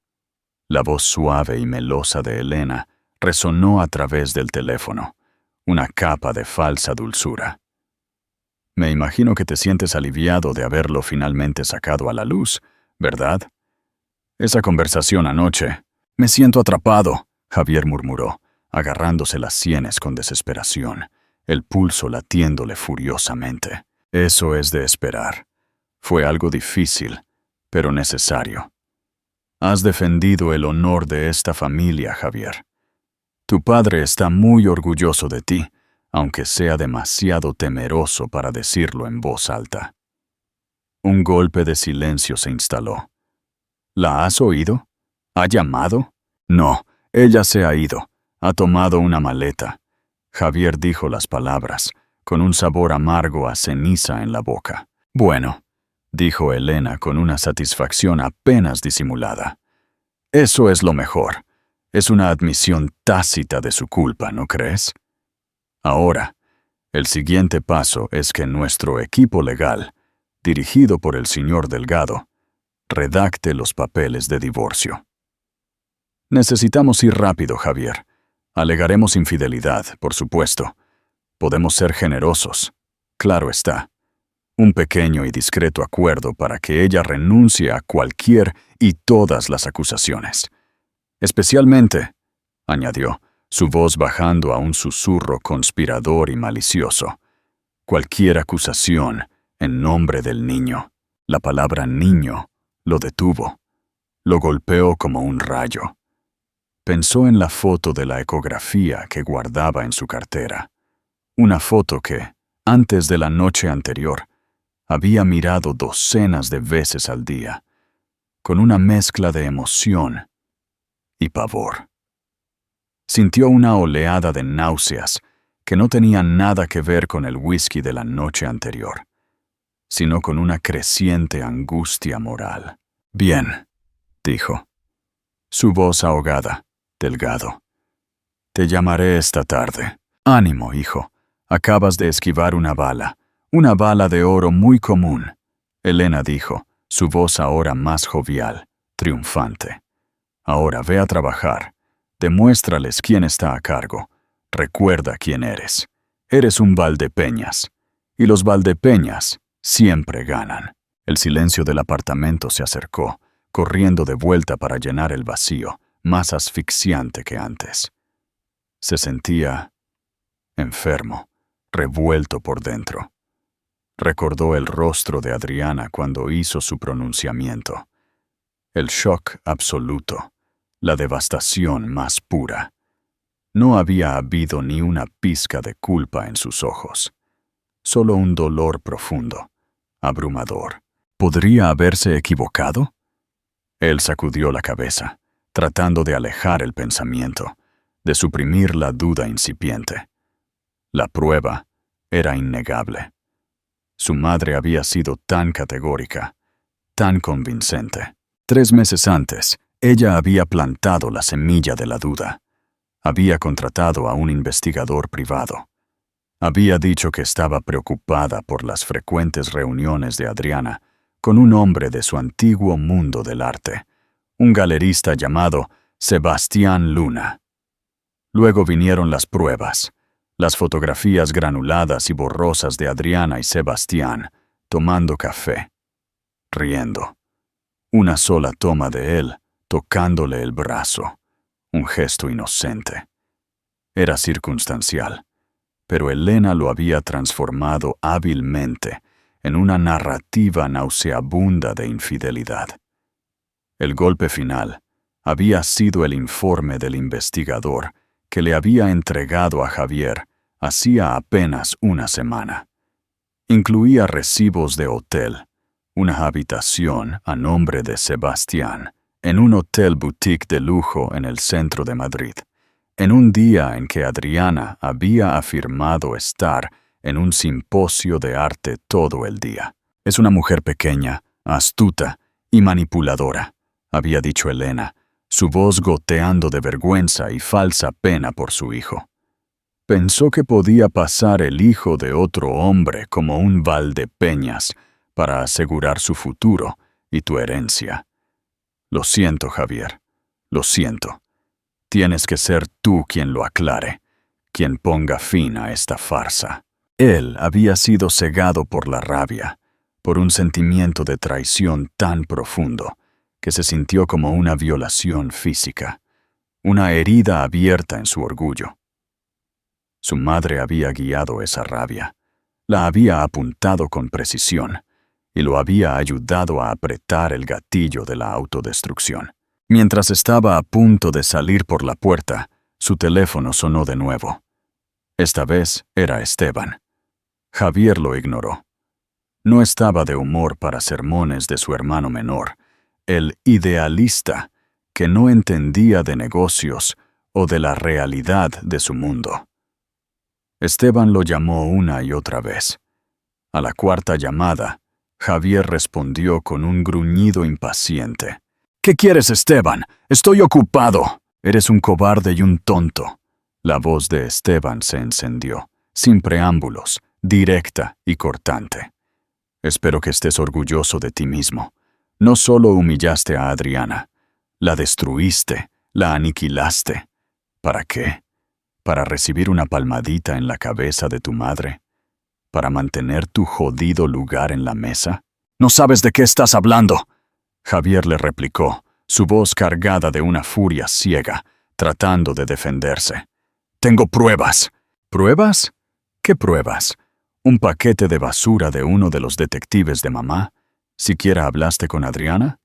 La voz suave y melosa de Elena resonó a través del teléfono, una capa de falsa dulzura. «Me imagino que te sientes aliviado de haberlo finalmente sacado a la luz, ¿verdad? Esa conversación anoche. Me siento atrapado», Javier murmuró, agarrándose las sienes con desesperación, el pulso latiéndole furiosamente. «Eso es de esperar. Fue algo difícil, pero necesario. Has defendido el honor de esta familia, Javier. Tu padre está muy orgulloso de ti, aunque sea demasiado temeroso para decirlo en voz alta». Un golpe de silencio se instaló. «¿La has oído? ¿Ha llamado?» «No, ella se ha ido. Ha tomado una maleta». Javier dijo las palabras, con un sabor amargo a ceniza en la boca. «Bueno», dijo Elena con una satisfacción apenas disimulada. «Eso es lo mejor. Es una admisión tácita de su culpa, ¿no crees? Ahora, el siguiente paso es que nuestro equipo legal, dirigido por el señor Delgado, redacte los papeles de divorcio». Necesitamos ir rápido, Javier. Alegaremos infidelidad, por supuesto. Podemos ser generosos. Claro está. Un pequeño y discreto acuerdo para que ella renuncie a cualquier y todas las acusaciones. Especialmente, añadió, su voz bajando a un susurro conspirador y malicioso, cualquier acusación en nombre del niño. La palabra niño lo detuvo. Lo golpeó como un rayo. Pensó en la foto de la ecografía que guardaba en su cartera. Una foto que, antes de la noche anterior, había mirado docenas de veces al día, con una mezcla de emoción y pavor. Sintió una oleada de náuseas que no tenían nada que ver con el whisky de la noche anterior, sino con una creciente angustia moral. «Bien», dijo, su voz ahogada, delgado. «Te llamaré esta tarde. Ánimo, hijo. Acabas de esquivar una bala de oro muy común», Elena dijo, su voz ahora más jovial, triunfante. «Ahora ve a trabajar. Demuéstrales quién está a cargo. Recuerda quién eres. Eres un Valdepeñas. Y los Valdepeñas siempre ganan». El silencio del apartamento se acercó, corriendo de vuelta para llenar el vacío, más asfixiante que antes. Se sentía enfermo, revuelto por dentro. Recordó el rostro de Adriana cuando hizo su pronunciamiento. El shock absoluto, la devastación más pura. No había habido ni una pizca de culpa en sus ojos, solo un dolor profundo, abrumador. ¿Podría haberse equivocado? Él sacudió la cabeza, tratando de alejar el pensamiento, de suprimir la duda incipiente. La prueba era innegable. Su madre había sido tan categórica, tan convincente. 3 meses antes, ella había plantado la semilla de la duda. Había contratado a un investigador privado. Había dicho que estaba preocupada por las frecuentes reuniones de Adriana con un hombre de su antiguo mundo del arte, un galerista llamado Sebastián Luna. Luego vinieron las pruebas, las fotografías granuladas y borrosas de Adriana y Sebastián tomando café, riendo. Una sola toma de él, tocándole el brazo, un gesto inocente. Era circunstancial, pero Elena lo había transformado hábilmente en una narrativa nauseabunda de infidelidad. El golpe final había sido el informe del investigador que le había entregado a Javier hacía apenas una semana. Incluía recibos de hotel, una habitación a nombre de Sebastián, en un hotel boutique de lujo en el centro de Madrid, en un día en que Adriana había afirmado estar en un simposio de arte todo el día. «Es una mujer pequeña, astuta y manipuladora», había dicho Elena, su voz goteando de vergüenza y falsa pena por su hijo. Pensó que podía pasar el hijo de otro hombre como un Valdepeñas para asegurar su futuro y tu herencia. «Lo siento, Javier, lo siento. Tienes que ser tú quien lo aclare, quien ponga fin a esta farsa». Él había sido cegado por la rabia, por un sentimiento de traición tan profundo que se sintió como una violación física, una herida abierta en su orgullo. Su madre había guiado esa rabia, la había apuntado con precisión y lo había ayudado a apretar el gatillo de la autodestrucción. Mientras estaba a punto de salir por la puerta, su teléfono sonó de nuevo. Esta vez era Esteban. Javier lo ignoró. No estaba de humor para sermones de su hermano menor, el idealista que no entendía de negocios o de la realidad de su mundo. Esteban lo llamó una y otra vez. A la cuarta llamada, Javier respondió con un gruñido impaciente. «¿Qué quieres, Esteban? Estoy ocupado». «Eres un cobarde y un tonto». La voz de Esteban se encendió, sin preámbulos, directa y cortante. «Espero que estés orgulloso de ti mismo. No solo humillaste a Adriana, la destruiste, La aniquilaste. ¿Para qué? ¿Para recibir una palmadita en la cabeza de tu madre? ¿Para mantener tu jodido lugar en la mesa? «No sabes de qué estás hablando», Javier le replicó, su voz cargada de una furia ciega, tratando de defenderse. «Tengo pruebas». «¿Pruebas? ¿Qué pruebas? ¿Un paquete de basura de uno de los detectives de mamá? ¿Siquiera hablaste con Adriana?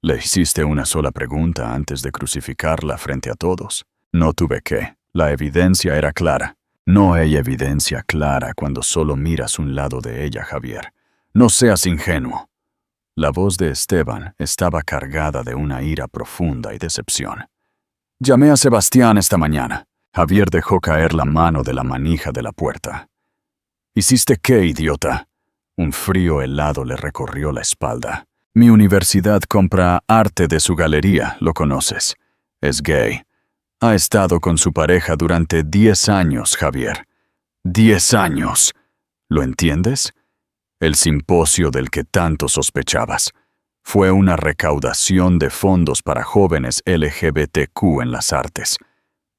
¿Le hiciste una sola pregunta antes de crucificarla frente a todos?» «No tuve que. La evidencia era clara». «No hay evidencia clara cuando solo miras un lado de ella, Javier. No seas ingenuo». La voz de Esteban estaba cargada de una ira profunda y decepción. «Llamé a Sebastián esta mañana». Javier dejó caer la mano de la manija de la puerta. «¿Hiciste qué, idiota?» Un frío helado le recorrió la espalda. «Mi universidad compra arte de su galería, lo conoces. Es gay. Ha estado con su pareja durante 10 años, Javier. 10 años. ¿Lo entiendes? El simposio del que tanto sospechabas fue una recaudación de fondos para jóvenes LGBTQ en las artes.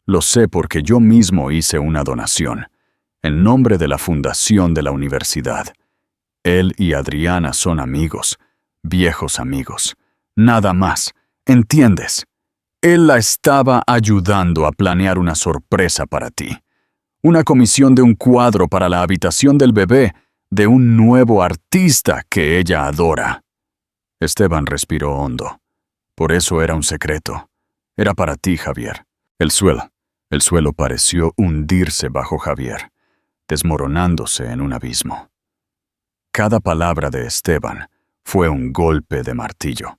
Lo sé porque yo mismo hice una donación, en nombre de la fundación de la universidad. Él y Adriana son amigos, viejos amigos. Nada más, ¿entiendes? Él la estaba ayudando a planear una sorpresa para ti. Una comisión de un cuadro para la habitación del bebé de un nuevo artista que ella adora». Esteban respiró hondo. Por eso era un secreto. Era para ti, Javier. El suelo pareció hundirse bajo Javier, desmoronándose en un abismo. Cada palabra de Esteban fue un golpe de martillo,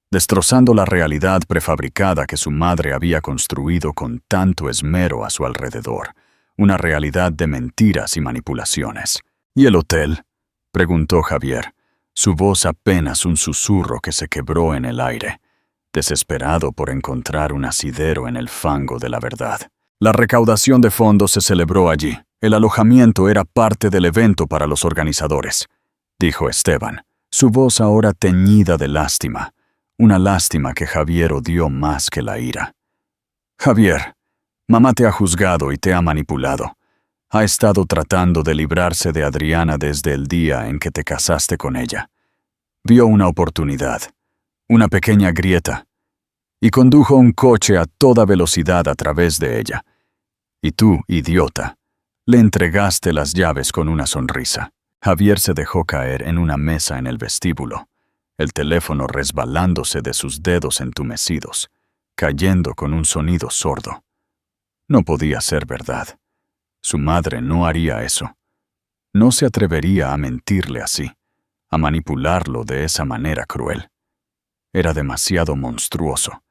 destrozando la realidad prefabricada que su madre había construido con tanto esmero a su alrededor, una realidad de mentiras y manipulaciones. «¿Y el hotel?», preguntó Javier, su voz apenas un susurro que se quebró en el aire, desesperado por encontrar un asidero en el fango de la verdad. «La recaudación de fondos se celebró allí. El alojamiento era parte del evento para los organizadores», dijo Esteban, su voz ahora teñida de lástima, una lástima que Javier odió más que la ira. «Javier, mamá te ha juzgado y te ha manipulado. Ha estado tratando de librarse de Adriana desde el día en que te casaste con ella. Vio una oportunidad, una pequeña grieta, y condujo un coche a toda velocidad a través de ella. Y tú, idiota, le entregaste las llaves con una sonrisa». Javier se dejó caer en una mesa en el vestíbulo, el teléfono resbalándose de sus dedos entumecidos, cayendo con un sonido sordo. No podía ser verdad. Su madre no haría eso. No se atrevería a mentirle así, a manipularlo de esa manera cruel. Era demasiado monstruoso,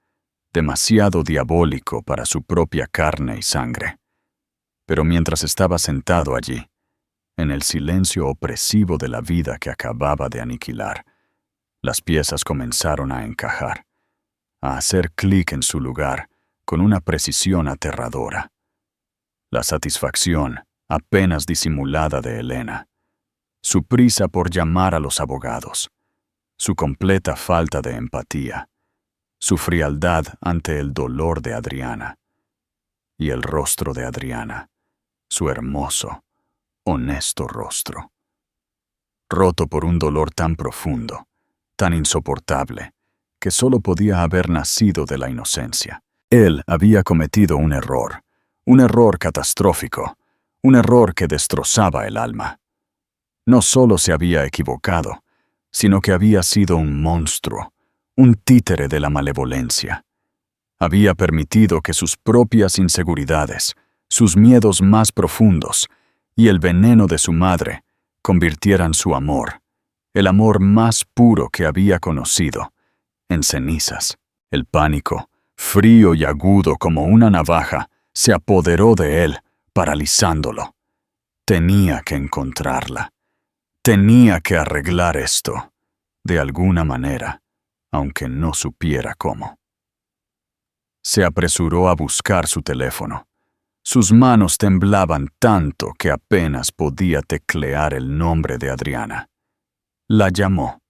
demasiado diabólico para su propia carne y sangre. Pero mientras estaba sentado allí, en el silencio opresivo de la vida que acababa de aniquilar, las piezas comenzaron a encajar, a hacer clic en su lugar con una precisión aterradora. La satisfacción, apenas disimulada de Elena, su prisa por llamar a los abogados, su completa falta de empatía, su frialdad ante el dolor de Adriana, y el rostro de Adriana, su hermoso, honesto rostro, roto por un dolor tan profundo, tan insoportable, que solo podía haber nacido de la inocencia. Él había cometido un error catastrófico, un error que destrozaba el alma. No solo se había equivocado, sino que había sido un monstruo, un títere de la malevolencia. Había permitido que sus propias inseguridades, sus miedos más profundos y el veneno de su madre convirtieran su amor, el amor más puro que había conocido, en cenizas. El pánico, frío y agudo como una navaja, se apoderó de él, paralizándolo. Tenía que encontrarla. Tenía que arreglar esto, de alguna manera, aunque no supiera cómo. Se apresuró a buscar su teléfono. Sus manos temblaban tanto que apenas podía teclear el nombre de Adriana. La llamó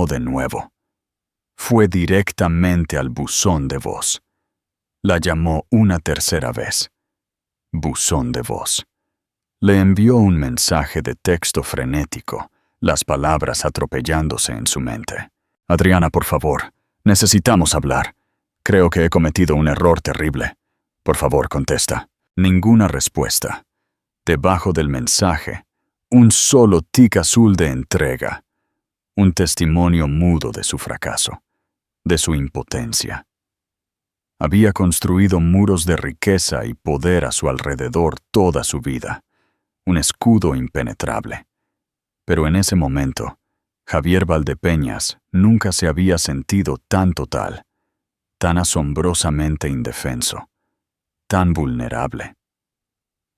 de nuevo. Fue directamente al buzón de voz. La llamó una tercera vez. Buzón de voz. Le envió un mensaje de texto frenético, las palabras atropellándose en su mente. Adriana, por favor, necesitamos hablar. Creo que he cometido un error terrible. Por favor, contesta. Ninguna respuesta. Debajo del mensaje, un solo tic azul de entrega. Un testimonio mudo de su fracaso, de su impotencia. Había construido muros de riqueza y poder a su alrededor toda su vida. Un escudo impenetrable. Pero en ese momento, Javier Valdepeñas nunca se había sentido tan total, tan asombrosamente indefenso, tan vulnerable.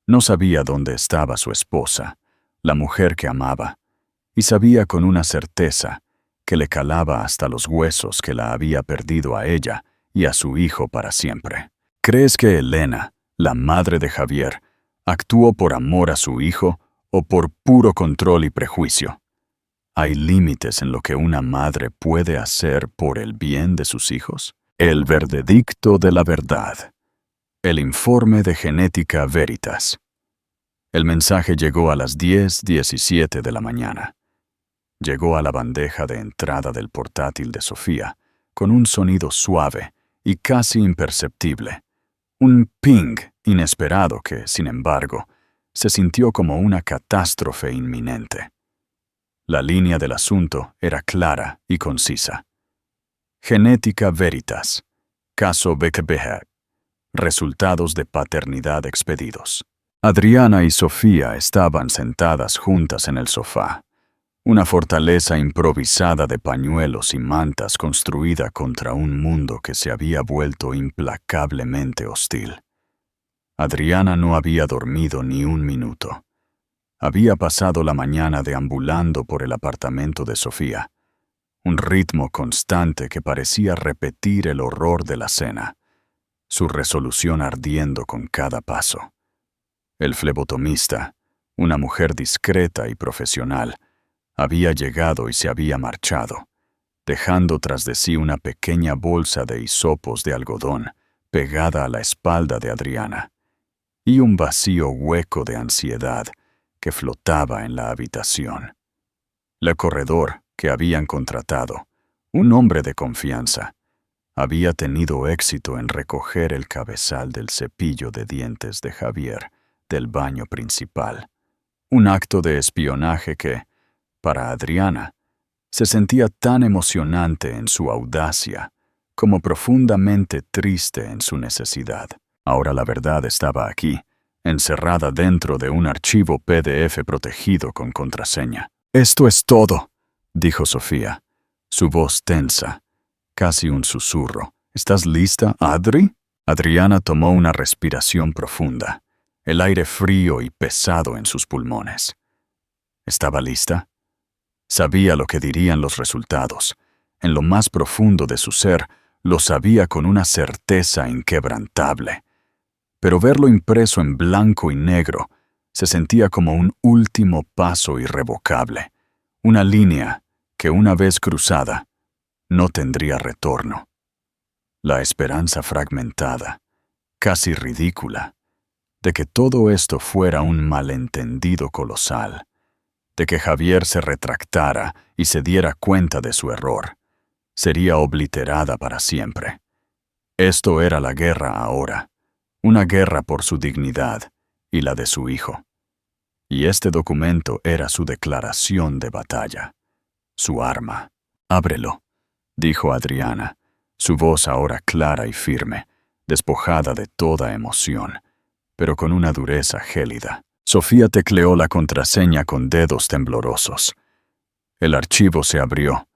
No sabía dónde estaba su esposa, la mujer que amaba, y sabía con una certeza que le calaba hasta los huesos que la había perdido a ella y a su hijo para siempre. ¿Crees que Elena, la madre de Javier, actuó por amor a su hijo o por puro control y prejuicio? ¿Hay límites en lo que una madre puede hacer por el bien de sus hijos? El veredicto de la verdad. El informe de Genética Veritas. El mensaje llegó a las 10:17 de la mañana. Llegó a la bandeja de entrada del portátil de Sofía, con un sonido suave y casi imperceptible. Un ping inesperado que, sin embargo, se sintió como una catástrofe inminente. La línea del asunto era clara y concisa. Genética Veritas. Caso Becker. Resultados de paternidad expedidos. Adriana y Sofía estaban sentadas juntas en el sofá. Una fortaleza improvisada de pañuelos y mantas construida contra un mundo que se había vuelto implacablemente hostil. Adriana no había dormido ni un minuto. Había pasado la mañana deambulando por el apartamento de Sofía. Un ritmo constante que parecía repetir el horror de la cena, su resolución ardiendo con cada paso. El flebotomista, una mujer discreta y profesional, había llegado y se había marchado, dejando tras de sí una pequeña bolsa de hisopos de algodón pegada a la espalda de Adriana, y un vacío hueco de ansiedad que flotaba en la habitación. El corredor que habían contratado, un hombre de confianza, había tenido éxito en recoger el cabezal del cepillo de dientes de Javier del baño principal, un acto de espionaje que, para Adriana, se sentía tan emocionante en su audacia como profundamente triste en su necesidad. Ahora la verdad estaba aquí, encerrada dentro de un archivo PDF protegido con contraseña. «Esto es todo», dijo Sofía, su voz tensa, casi un susurro. «¿Estás lista, Adri?» Adriana tomó una respiración profunda, el aire frío y pesado en sus pulmones. ¿Estaba lista? Sabía lo que dirían los resultados. En lo más profundo de su ser, lo sabía con una certeza inquebrantable. Pero verlo impreso en blanco y negro se sentía como un último paso irrevocable, una línea que, una vez cruzada, no tendría retorno. La esperanza fragmentada, casi ridícula, de que todo esto fuera un malentendido colosal, de que Javier se retractara y se diera cuenta de su error, sería obliterada para siempre. Esto era la guerra ahora, una guerra por su dignidad y la de su hijo. Y este documento era su declaración de batalla, su arma. «Ábrelo», dijo Adriana, su voz ahora clara y firme, despojada de toda emoción, pero con una dureza gélida. Sofía tecleó la contraseña con dedos temblorosos. El archivo se abrió,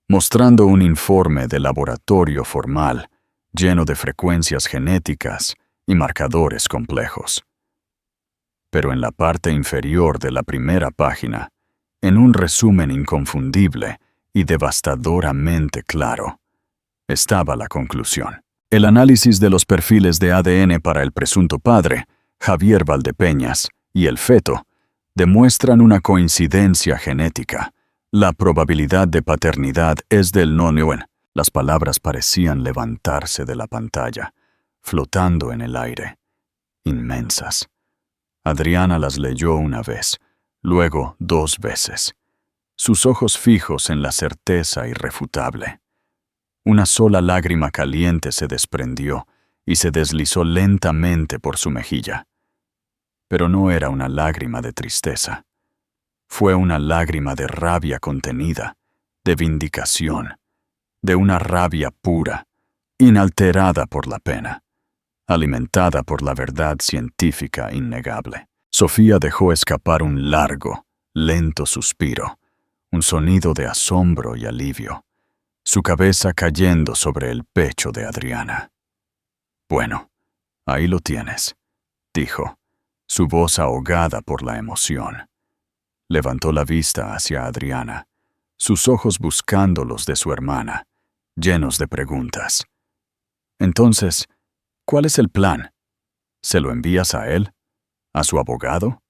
mostrando un informe de laboratorio formal, lleno de frecuencias genéticas y marcadores complejos. Pero en la parte inferior de la primera página, en un resumen inconfundible y devastadoramente claro, estaba la conclusión. El análisis de los perfiles de ADN para el presunto padre, Javier Valdepeñas, y el feto, demuestran una coincidencia genética. La probabilidad de paternidad es del 9. Las palabras parecían levantarse de la pantalla, flotando en el aire, inmensas. Adriana las leyó una vez, luego 2 veces, sus ojos fijos en la certeza irrefutable. Una sola lágrima caliente se desprendió y se deslizó lentamente por su mejilla. Pero no era una lágrima de tristeza. Fue una lágrima de rabia contenida, de vindicación, de una rabia pura, inalterada por la pena, alimentada por la verdad científica innegable. Sofía dejó escapar un largo, lento suspiro, un sonido de asombro y alivio, su cabeza cayendo sobre el pecho de Adriana. «Bueno, ahí lo tienes», dijo, su voz ahogada por la emoción. Levantó la vista hacia Adriana, sus ojos buscando los de su hermana, llenos de preguntas. «Entonces, ¿cuál es el plan? ¿Se lo envías a él? ¿A su abogado?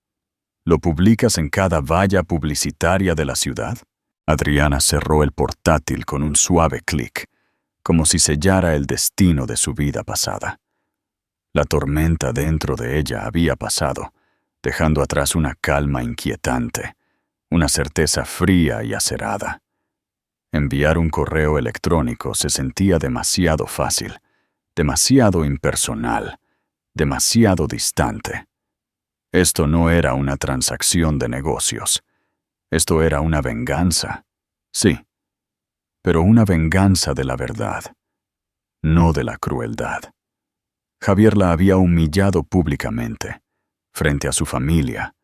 ¿Lo publicas en cada valla publicitaria de la ciudad?» Adriana cerró el portátil con un suave clic, como si sellara el destino de su vida pasada. La tormenta dentro de ella había pasado, dejando atrás una calma inquietante, una certeza fría y acerada. Enviar un correo electrónico se sentía demasiado fácil, demasiado impersonal, demasiado distante. Esto no era una transacción de negocios. Esto era una venganza. Sí, pero una venganza de la verdad, no de la crueldad. Javier la había humillado públicamente, frente a su familia,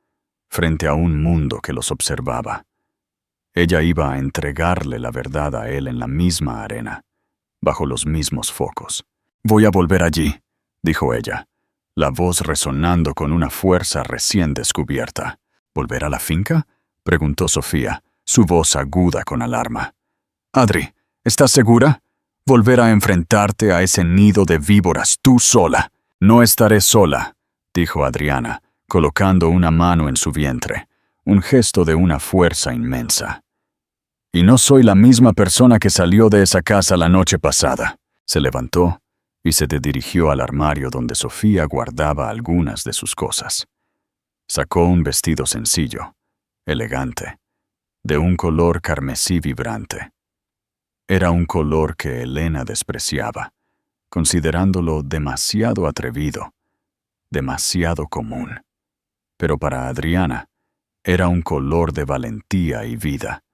frente a un mundo que los observaba. Ella iba a entregarle la verdad a él en la misma arena, bajo los mismos focos. «Voy a volver allí», dijo ella, la voz resonando con una fuerza recién descubierta. «¿Volver a la finca?», preguntó Sofía, su voz aguda con alarma. «Adri, ¿estás segura? Volver a enfrentarte a ese nido de víboras tú sola». «No estaré sola», dijo Adriana, colocando una mano en su vientre, un gesto de una fuerza inmensa. «Y no soy la misma persona que salió de esa casa la noche pasada». Se levantó y se dirigió al armario donde Sofía guardaba algunas de sus cosas. Sacó un vestido sencillo, elegante, de un color carmesí vibrante. Era un color que Elena despreciaba, considerándolo demasiado atrevido, demasiado común. Pero para Adriana era un color de valentía y vida,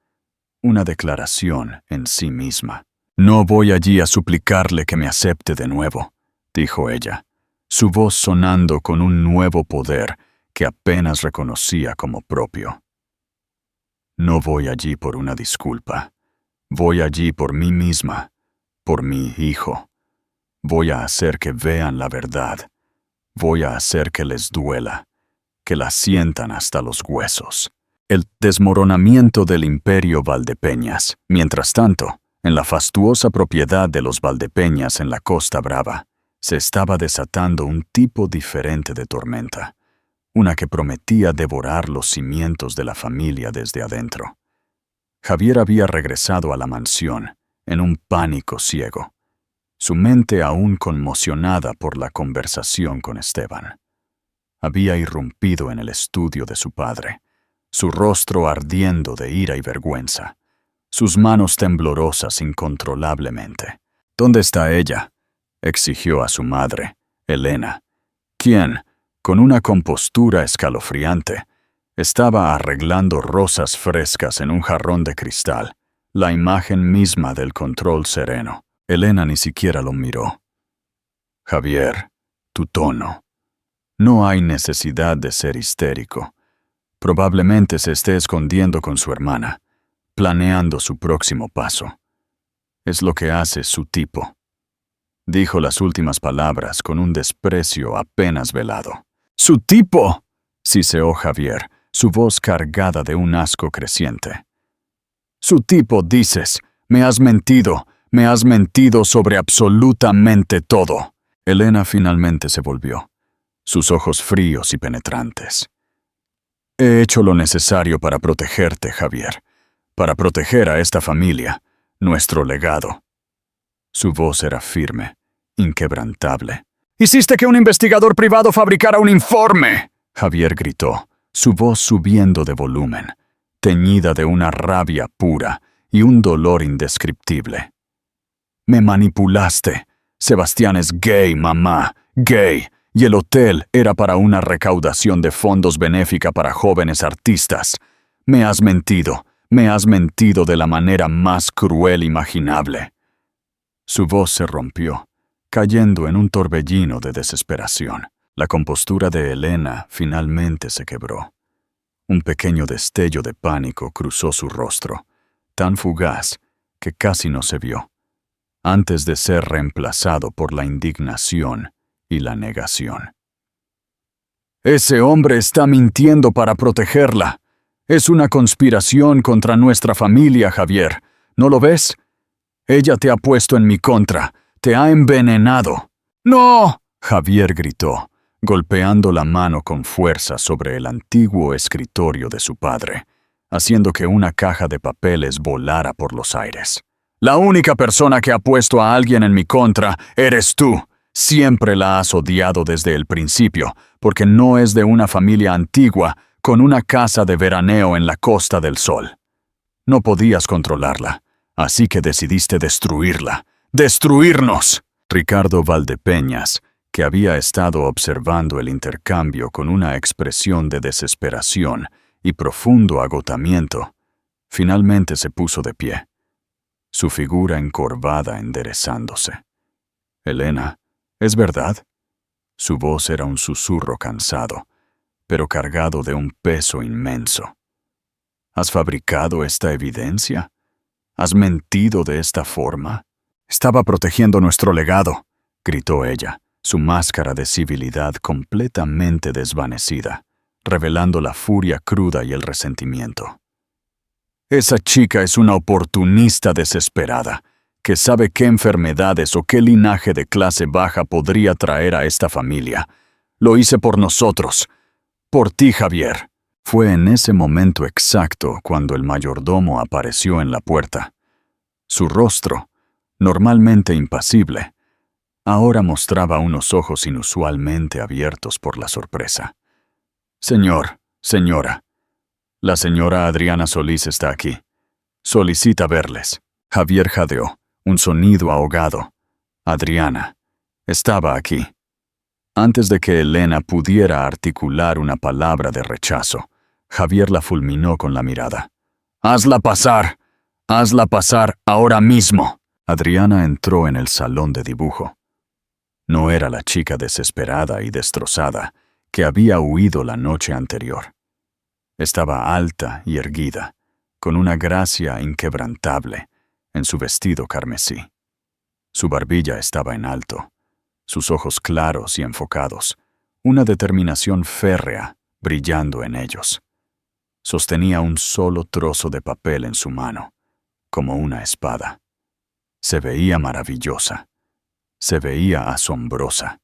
una declaración en sí misma. «No voy allí a suplicarle que me acepte de nuevo», dijo ella, su voz sonando con un nuevo poder que apenas reconocía como propio. «No voy allí por una disculpa. Voy allí por mí misma, por mi hijo. Voy a hacer que vean la verdad. Voy a hacer que les duela, que la sientan hasta los huesos». El desmoronamiento del imperio Valdepeñas, mientras tanto, en la fastuosa propiedad de los Valdepeñas en la Costa Brava, se estaba desatando un tipo diferente de tormenta, una que prometía devorar los cimientos de la familia desde adentro. Javier había regresado a la mansión, en un pánico ciego, su mente aún conmocionada por la conversación con Esteban. Había irrumpido en el estudio de su padre, su rostro ardiendo de ira y vergüenza, sus manos temblorosas incontrolablemente. «¿Dónde está ella?», exigió a su madre, Elena, quien, con una compostura escalofriante, estaba arreglando rosas frescas en un jarrón de cristal, la imagen misma del control sereno. Elena ni siquiera lo miró. «Javier, tu tono. No hay necesidad de ser histérico. Probablemente se esté escondiendo con su hermana, planeando su próximo paso. Es lo que hace su tipo». Dijo las últimas palabras con un desprecio apenas velado. «¿Su tipo?», siseó Javier, su voz cargada de un asco creciente. «Su tipo, dices. Me has mentido sobre absolutamente todo». Elena finalmente se volvió, sus ojos fríos y penetrantes. «He hecho lo necesario para protegerte, Javier, para proteger a esta familia, nuestro legado. Su voz era firme, inquebrantable. «¡Hiciste que un investigador privado fabricara un informe!», Javier gritó, su voz subiendo de volumen, teñida de una rabia pura y un dolor indescriptible. «Me manipulaste. Sebastián es gay, mamá, gay, y el hotel era para una recaudación de fondos benéfica para jóvenes artistas. Me has mentido de la manera más cruel imaginable». Su voz se rompió, cayendo en un torbellino de desesperación. La compostura de Elena finalmente se quebró. Un pequeño destello de pánico cruzó su rostro, tan fugaz que casi no se vio, antes de ser reemplazado por la indignación y la negación. «Ese hombre está mintiendo para protegerla. Es una conspiración contra nuestra familia, Javier. ¿No lo ves? Ella te ha puesto en mi contra. Te ha envenenado». «¡No!», Javier gritó, golpeando la mano con fuerza sobre el antiguo escritorio de su padre, haciendo que una caja de papeles volara por los aires. «La única persona que ha puesto a alguien en mi contra eres tú. Siempre la has odiado desde el principio, porque no es de una familia antigua con una casa de veraneo en la Costa del Sol. No podías controlarla, así que decidiste destruirla. ¡Destruirnos!». Ricardo Valdepeñas, que había estado observando el intercambio con una expresión de desesperación y profundo agotamiento, finalmente se puso de pie, su figura encorvada enderezándose. «Elena, ¿es verdad?». Su voz era un susurro cansado, pero cargado de un peso inmenso. «¿Has fabricado esta evidencia? ¿Has mentido de esta forma?». «Estaba protegiendo nuestro legado», gritó ella, su máscara de civilidad completamente desvanecida, revelando la furia cruda y el resentimiento. «Esa chica es una oportunista desesperada, que sabe qué enfermedades o qué linaje de clase baja podría traer a esta familia. Lo hice por nosotros, por ti, Javier». Fue en ese momento exacto cuando el mayordomo apareció en la puerta. Su rostro, normalmente impasible, ahora mostraba unos ojos inusualmente abiertos por la sorpresa. «Señor, señora, la señora Adriana Solís está aquí. Solicita verles». Javier jadeó, un sonido ahogado. Adriana estaba aquí. Antes de que Elena pudiera articular una palabra de rechazo, Javier la fulminó con la mirada. «¡Hazla pasar! ¡Hazla pasar ahora mismo!». Adriana entró en el salón de dibujo. No era la chica desesperada y destrozada que había huido la noche anterior. Estaba alta y erguida, con una gracia inquebrantable en su vestido carmesí. Su barbilla estaba en alto, sus ojos claros y enfocados, una determinación férrea brillando en ellos. Sostenía un solo trozo de papel en su mano, como una espada. Se veía maravillosa. Se veía asombrosa.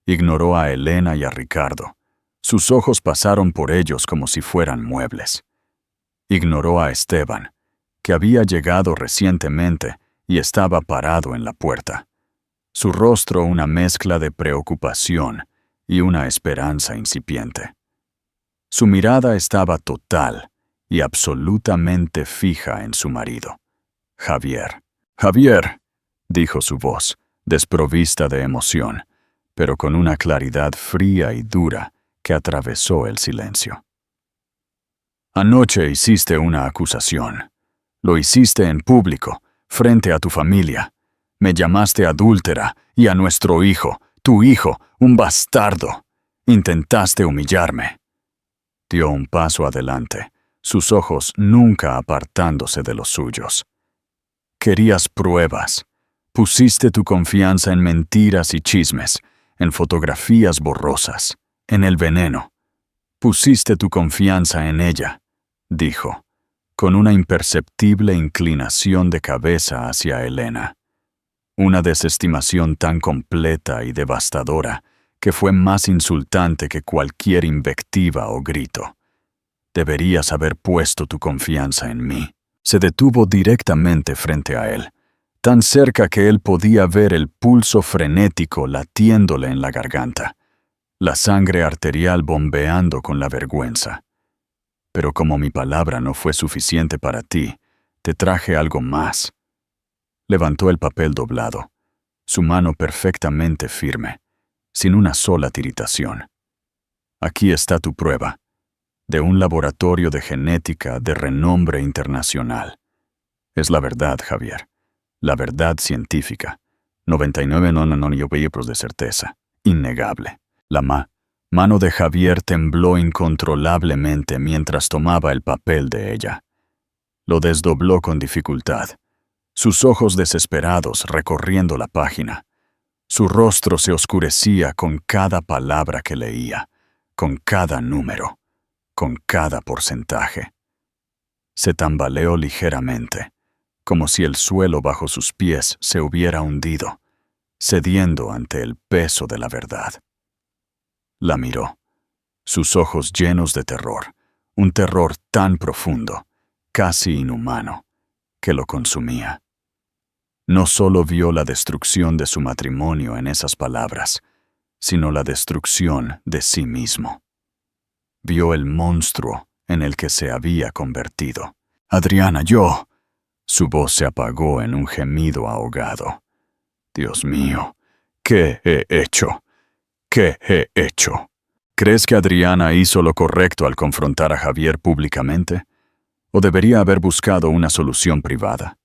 Ignoró a Elena y a Ricardo. Sus ojos pasaron por ellos como si fueran muebles. Ignoró a Esteban, que había llegado recientemente y estaba parado en la puerta. Su rostro una mezcla de preocupación y una esperanza incipiente. Su mirada estaba total y absolutamente fija en su marido, Javier. «Javier», dijo su voz, desprovista de emoción, pero con una claridad fría y dura que atravesó el silencio. «Anoche hiciste una acusación. Lo hiciste en público, frente a tu familia. Me llamaste adúltera y a nuestro hijo, tu hijo, un bastardo. Intentaste humillarme». Dio un paso adelante, sus ojos nunca apartándose de los suyos. «Querías pruebas. Pusiste tu confianza en mentiras y chismes, en fotografías borrosas, en el veneno. Pusiste tu confianza en ella», dijo, con una imperceptible inclinación de cabeza hacia Elena. Una desestimación tan completa y devastadora que fue más insultante que cualquier invectiva o grito. «Deberías haber puesto tu confianza en mí». Se detuvo directamente frente a él, tan cerca que él podía ver el pulso frenético latiéndole en la garganta, la sangre arterial bombeando con la vergüenza. Pero como mi palabra no fue suficiente para ti, te traje algo más. Levantó el papel doblado, su mano perfectamente firme, sin una sola tiritación. Aquí está tu prueba, de un laboratorio de genética de renombre internacional. Es la verdad, Javier. La verdad científica. 99 de certeza. Innegable. La mano de Javier tembló incontrolablemente mientras tomaba el papel de ella. Lo desdobló con dificultad, sus ojos desesperados recorriendo la página. Su rostro se oscurecía con cada palabra que leía, con cada número, con cada porcentaje. Se tambaleó ligeramente, como si el suelo bajo sus pies se hubiera hundido, cediendo ante el peso de la verdad. La miró, sus ojos llenos de terror, un terror tan profundo, casi inhumano, que lo consumía. No solo vio la destrucción de su matrimonio en esas palabras, sino la destrucción de sí mismo. Vio el monstruo en el que se había convertido. Adriana, yo. Su voz se apagó en un gemido ahogado. Dios mío, ¿qué he hecho? ¿Qué he hecho? ¿Crees que Adriana hizo lo correcto al confrontar a Javier públicamente? ¿O debería haber buscado una solución privada?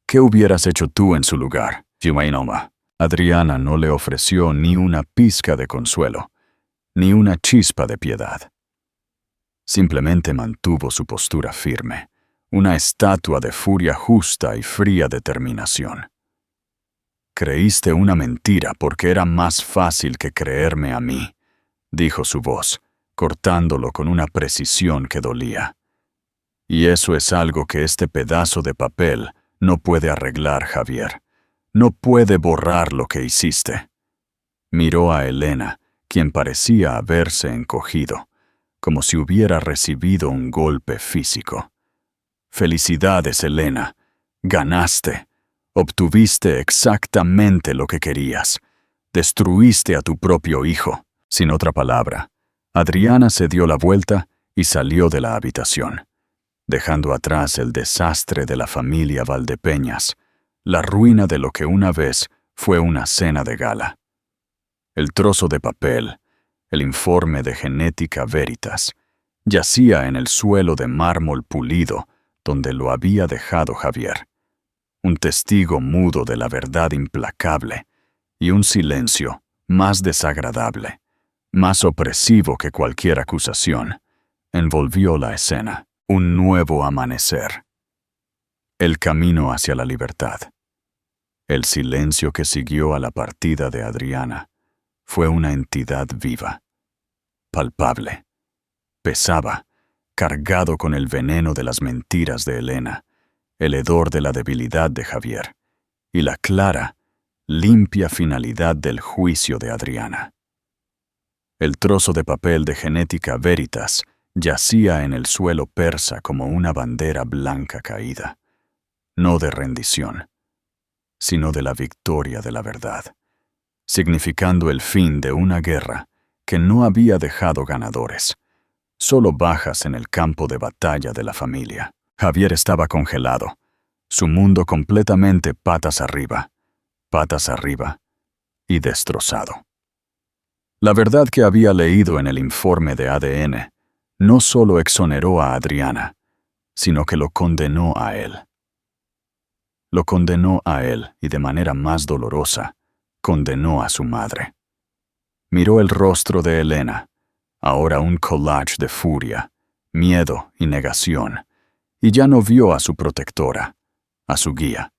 ¿Qué hubieras hecho tú en su lugar, Jimainoma? Adriana no le ofreció ni una pizca de consuelo, ni una chispa de piedad. Simplemente mantuvo su postura firme, una estatua de furia justa y fría determinación. Creíste una mentira porque era más fácil que creerme a mí, dijo su voz, cortándolo con una precisión que dolía. Y eso es algo que este pedazo de papel no puede arreglar, Javier. No puede borrar lo que hiciste. Miró a Elena, quien parecía haberse encogido, como si hubiera recibido un golpe físico. Felicidades, Elena. Ganaste. Obtuviste exactamente lo que querías. Destruiste a tu propio hijo. Sin otra palabra, Adriana se dio la vuelta y salió de la habitación, dejando atrás el desastre de la familia Valdepeñas, la ruina de lo que una vez fue una cena de gala. El trozo de papel, el informe de Genética Veritas, yacía en el suelo de mármol pulido donde lo había dejado Javier. Un testigo mudo de la verdad implacable y un silencio más desagradable, más opresivo que cualquier acusación, envolvió la escena. Un nuevo amanecer. El camino hacia la libertad. El silencio que siguió a la partida de Adriana fue una entidad viva, palpable. Pesaba, cargado con el veneno de las mentiras de Elena, el hedor de la debilidad de Javier y la clara, limpia finalidad del juicio de Adriana. El trozo de papel de Genética Veritas yacía en el suelo persa como una bandera blanca caída, no de rendición, sino de la victoria de la verdad, significando el fin de una guerra que no había dejado ganadores, solo bajas en el campo de batalla de la familia. Javier estaba congelado, su mundo completamente patas arriba y destrozado. La verdad que había leído en el informe de ADN no solo exoneró a Adriana, sino que lo condenó a él. Lo condenó a él y de manera más dolorosa, condenó a su madre. Miró el rostro de Elena, ahora un collage de furia, miedo y negación, y ya no vio a su protectora, a su guía.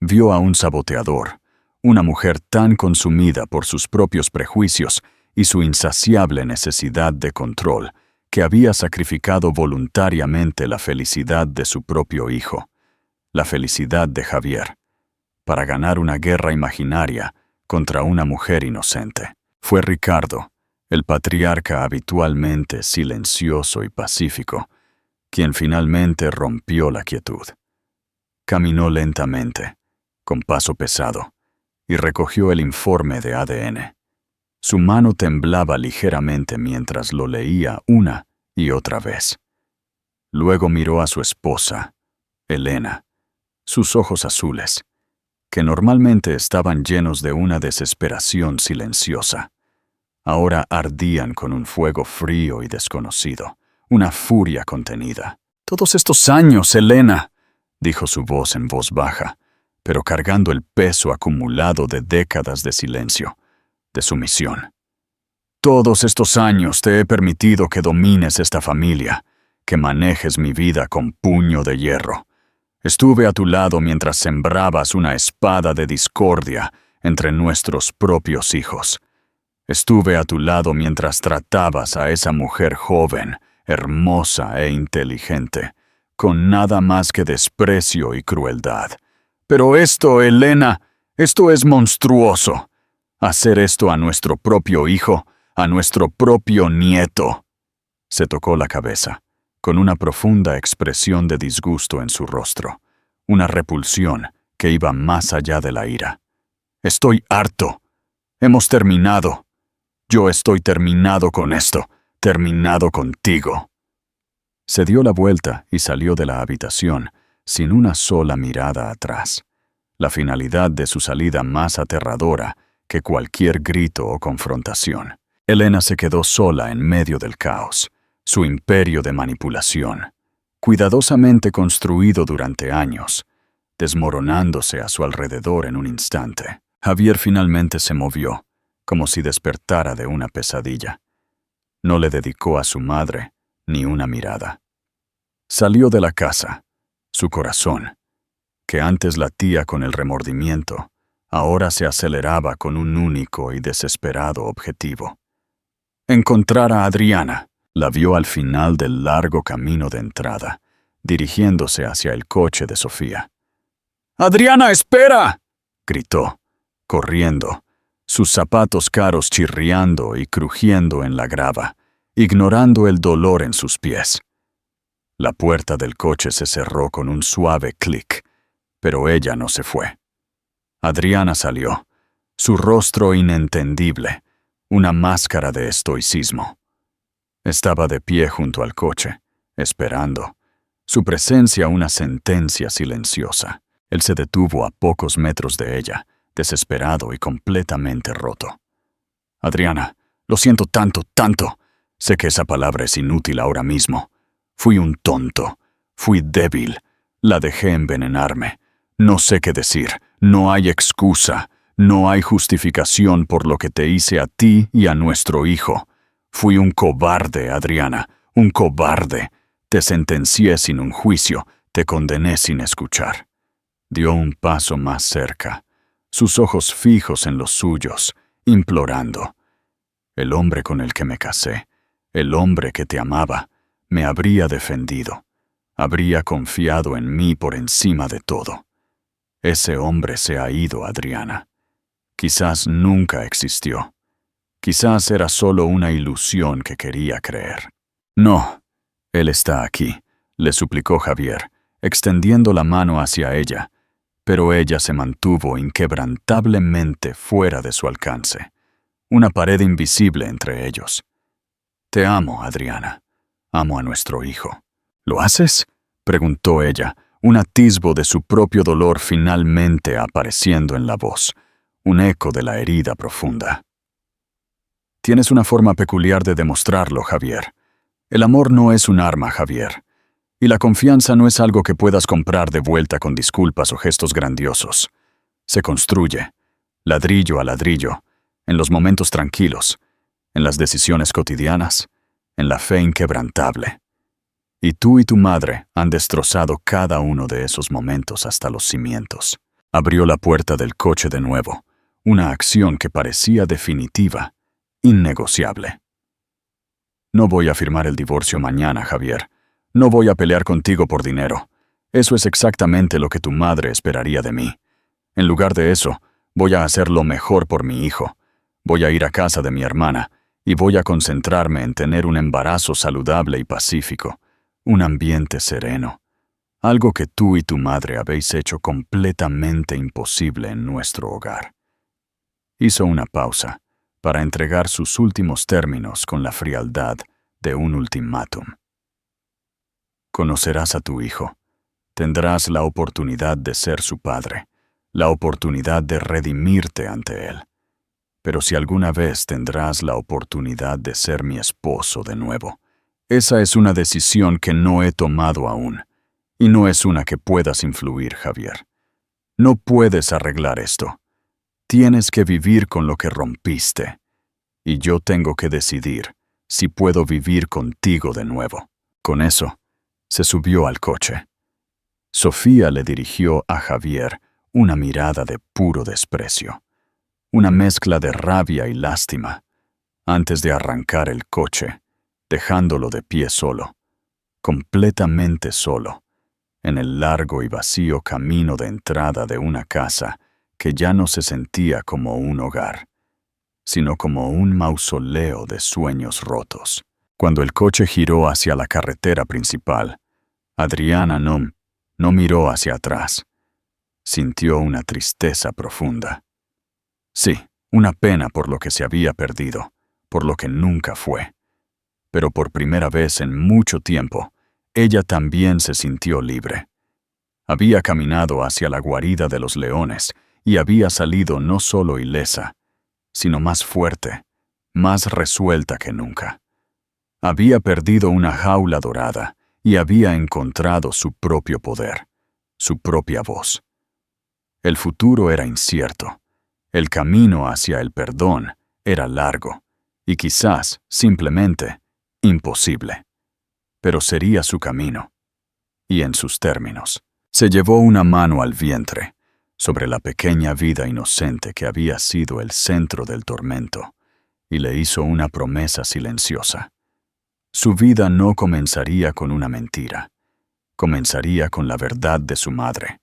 Vio a un saboteador, una mujer tan consumida por sus propios prejuicios y su insaciable necesidad de control, que había sacrificado voluntariamente la felicidad de su propio hijo, la felicidad de Javier, para ganar una guerra imaginaria contra una mujer inocente. Fue Ricardo, el patriarca habitualmente silencioso y pacífico, quien finalmente rompió la quietud. Caminó lentamente, con paso pesado, y recogió el informe de ADN. Su mano temblaba ligeramente mientras lo leía una y otra vez. Luego miró a su esposa, Elena, sus ojos azules, que normalmente estaban llenos de una desesperación silenciosa. Ahora ardían con un fuego frío y desconocido, una furia contenida. «Todos estos años, Elena», dijo su voz en voz baja, pero cargando el peso acumulado de décadas de silencio, de sumisión. «Todos estos años te he permitido que domines esta familia, que manejes mi vida con puño de hierro. Estuve a tu lado mientras sembrabas una espada de discordia entre nuestros propios hijos. Estuve a tu lado mientras tratabas a esa mujer joven, hermosa e inteligente, con nada más que desprecio y crueldad. Pero esto, Elena, esto es monstruoso. Hacer esto a nuestro propio hijo, a nuestro propio nieto». Se tocó la cabeza, con una profunda expresión de disgusto en su rostro, una repulsión que iba más allá de la ira. «Estoy harto. Hemos terminado. Yo estoy terminado con esto, terminado contigo». Se dio la vuelta y salió de la habitación, sin una sola mirada atrás. La finalidad de su salida más aterradora que cualquier grito o confrontación. Elena se quedó sola en medio del caos, su imperio de manipulación, cuidadosamente construido durante años, desmoronándose a su alrededor en un instante. Javier finalmente se movió, como si despertara de una pesadilla. No le dedicó a su madre ni una mirada. Salió de la casa. Su corazón, que antes latía con el remordimiento, ahora se aceleraba con un único y desesperado objetivo. Encontrar a Adriana. La vio al final del largo camino de entrada, dirigiéndose hacia el coche de Sofía. «¡Adriana, espera!», gritó, corriendo, sus zapatos caros chirriando y crujiendo en la grava, ignorando el dolor en sus pies. La puerta del coche se cerró con un suave clic, pero ella no se fue. Adriana salió, su rostro inentendible, una máscara de estoicismo. Estaba de pie junto al coche, esperando, su presencia una sentencia silenciosa. Él se detuvo a pocos metros de ella, desesperado y completamente roto. «Adriana, lo siento tanto, tanto. Sé que esa palabra es inútil ahora mismo. Fui un tonto, fui débil, la dejé envenenarme. No sé qué decir, no hay excusa, no hay justificación por lo que te hice a ti y a nuestro hijo. Fui un cobarde, Adriana, un cobarde. Te sentencié sin un juicio, te condené sin escuchar». Dio un paso más cerca, sus ojos fijos en los suyos, implorando. «El hombre con el que me casé, el hombre que te amaba, me habría defendido, habría confiado en mí por encima de todo. Ese hombre se ha ido, Adriana. Quizás nunca existió. Quizás era solo una ilusión que quería creer». «No, él está aquí», le suplicó Javier, extendiendo la mano hacia ella, pero ella se mantuvo inquebrantablemente fuera de su alcance, una pared invisible entre ellos. «Te amo, Adriana. Amo a nuestro hijo». «¿Lo haces?», preguntó ella, un atisbo de su propio dolor finalmente apareciendo en la voz, un eco de la herida profunda. «Tienes una forma peculiar de demostrarlo, Javier. El amor no es un arma, Javier. Y la confianza no es algo que puedas comprar de vuelta con disculpas o gestos grandiosos. Se construye, ladrillo a ladrillo, en los momentos tranquilos, en las decisiones cotidianas, en la fe inquebrantable. Y tú y tu madre han destrozado cada uno de esos momentos hasta los cimientos». Abrió la puerta del coche de nuevo, una acción que parecía definitiva, innegociable. «No voy a firmar el divorcio mañana, Javier. No voy a pelear contigo por dinero. Eso es exactamente lo que tu madre esperaría de mí. En lugar de eso, voy a hacer lo mejor por mi hijo. Voy a ir a casa de mi hermana y voy a concentrarme en tener un embarazo saludable y pacífico, un ambiente sereno. algo que tú y tu madre habéis hecho completamente imposible en nuestro hogar. Hizo una pausa para entregar sus últimos términos con la frialdad de un ultimátum. Conocerás a tu hijo. Tendrás la oportunidad de ser su padre, la oportunidad de redimirte ante él. Pero si alguna vez tendrás la oportunidad de ser mi esposo de nuevo, esa es una decisión que no he tomado aún, y no es una que puedas influir, Javier. No puedes arreglar esto. Tienes que vivir con lo que rompiste, y yo tengo que decidir si puedo vivir contigo de nuevo. Con eso, se subió al coche. Sofía le dirigió a Javier una mirada de puro desprecio, una mezcla de rabia y lástima, antes de arrancar el coche, dejándolo de pie solo, completamente solo, en el largo y vacío camino de entrada de una casa que ya no se sentía como un hogar, sino como un mausoleo de sueños rotos. Cuando el coche giró hacia la carretera principal, Adriana no miró hacia atrás. Sintió una tristeza profunda. Sí, una pena por lo que se había perdido, por lo que nunca fue. Pero por primera vez en mucho tiempo, ella también se sintió libre. Había caminado hacia la guarida de los leones y había salido no solo ilesa, sino más fuerte, más resuelta que nunca. Había perdido una jaula dorada y había encontrado su propio poder, su propia voz. El futuro era incierto. El camino hacia el perdón era largo y quizás, simplemente, imposible. Pero sería su camino. Y en sus términos. Se llevó una mano al vientre, sobre la pequeña vida inocente que había sido el centro del tormento, y le hizo una promesa silenciosa. Su vida no comenzaría con una mentira. Comenzaría con la verdad de su madre,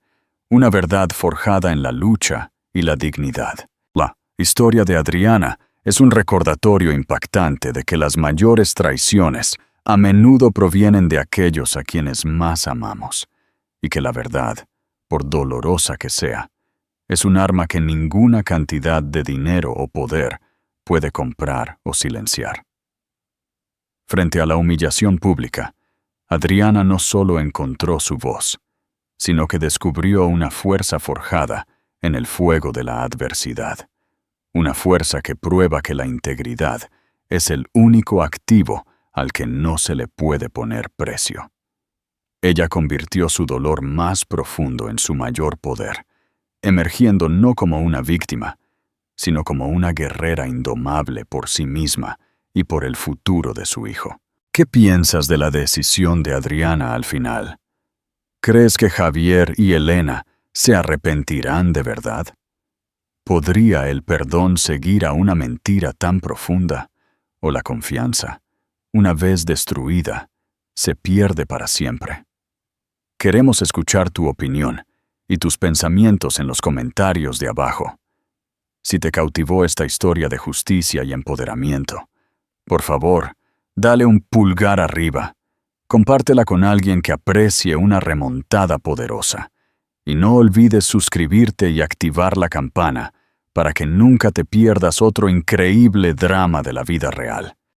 una verdad forjada en la lucha y la dignidad. La historia de Adriana es un recordatorio impactante de que las mayores traiciones a menudo provienen de aquellos a quienes más amamos, y que la verdad, por dolorosa que sea, es un arma que ninguna cantidad de dinero o poder puede comprar o silenciar. Frente a la humillación pública, Adriana no solo encontró su voz, sino que descubrió una fuerza forjada en el fuego de la adversidad, una fuerza que prueba que la integridad es el único activo al que no se le puede poner precio. Ella convirtió su dolor más profundo en su mayor poder, emergiendo no como una víctima, sino como una guerrera indomable por sí misma y por el futuro de su hijo. ¿Qué piensas de la decisión de Adriana al final? ¿Crees que Javier y Elena se arrepentirán de verdad? ¿Podría el perdón seguir a una mentira tan profunda? ¿O la confianza, una vez destruida, se pierde para siempre? Queremos escuchar tu opinión y tus pensamientos en los comentarios de abajo. Si te cautivó esta historia de justicia y empoderamiento, por favor, dale un pulgar arriba. Compártela con alguien que aprecie una remontada poderosa. Y no olvides suscribirte y activar la campana para que nunca te pierdas otro increíble drama de la vida real.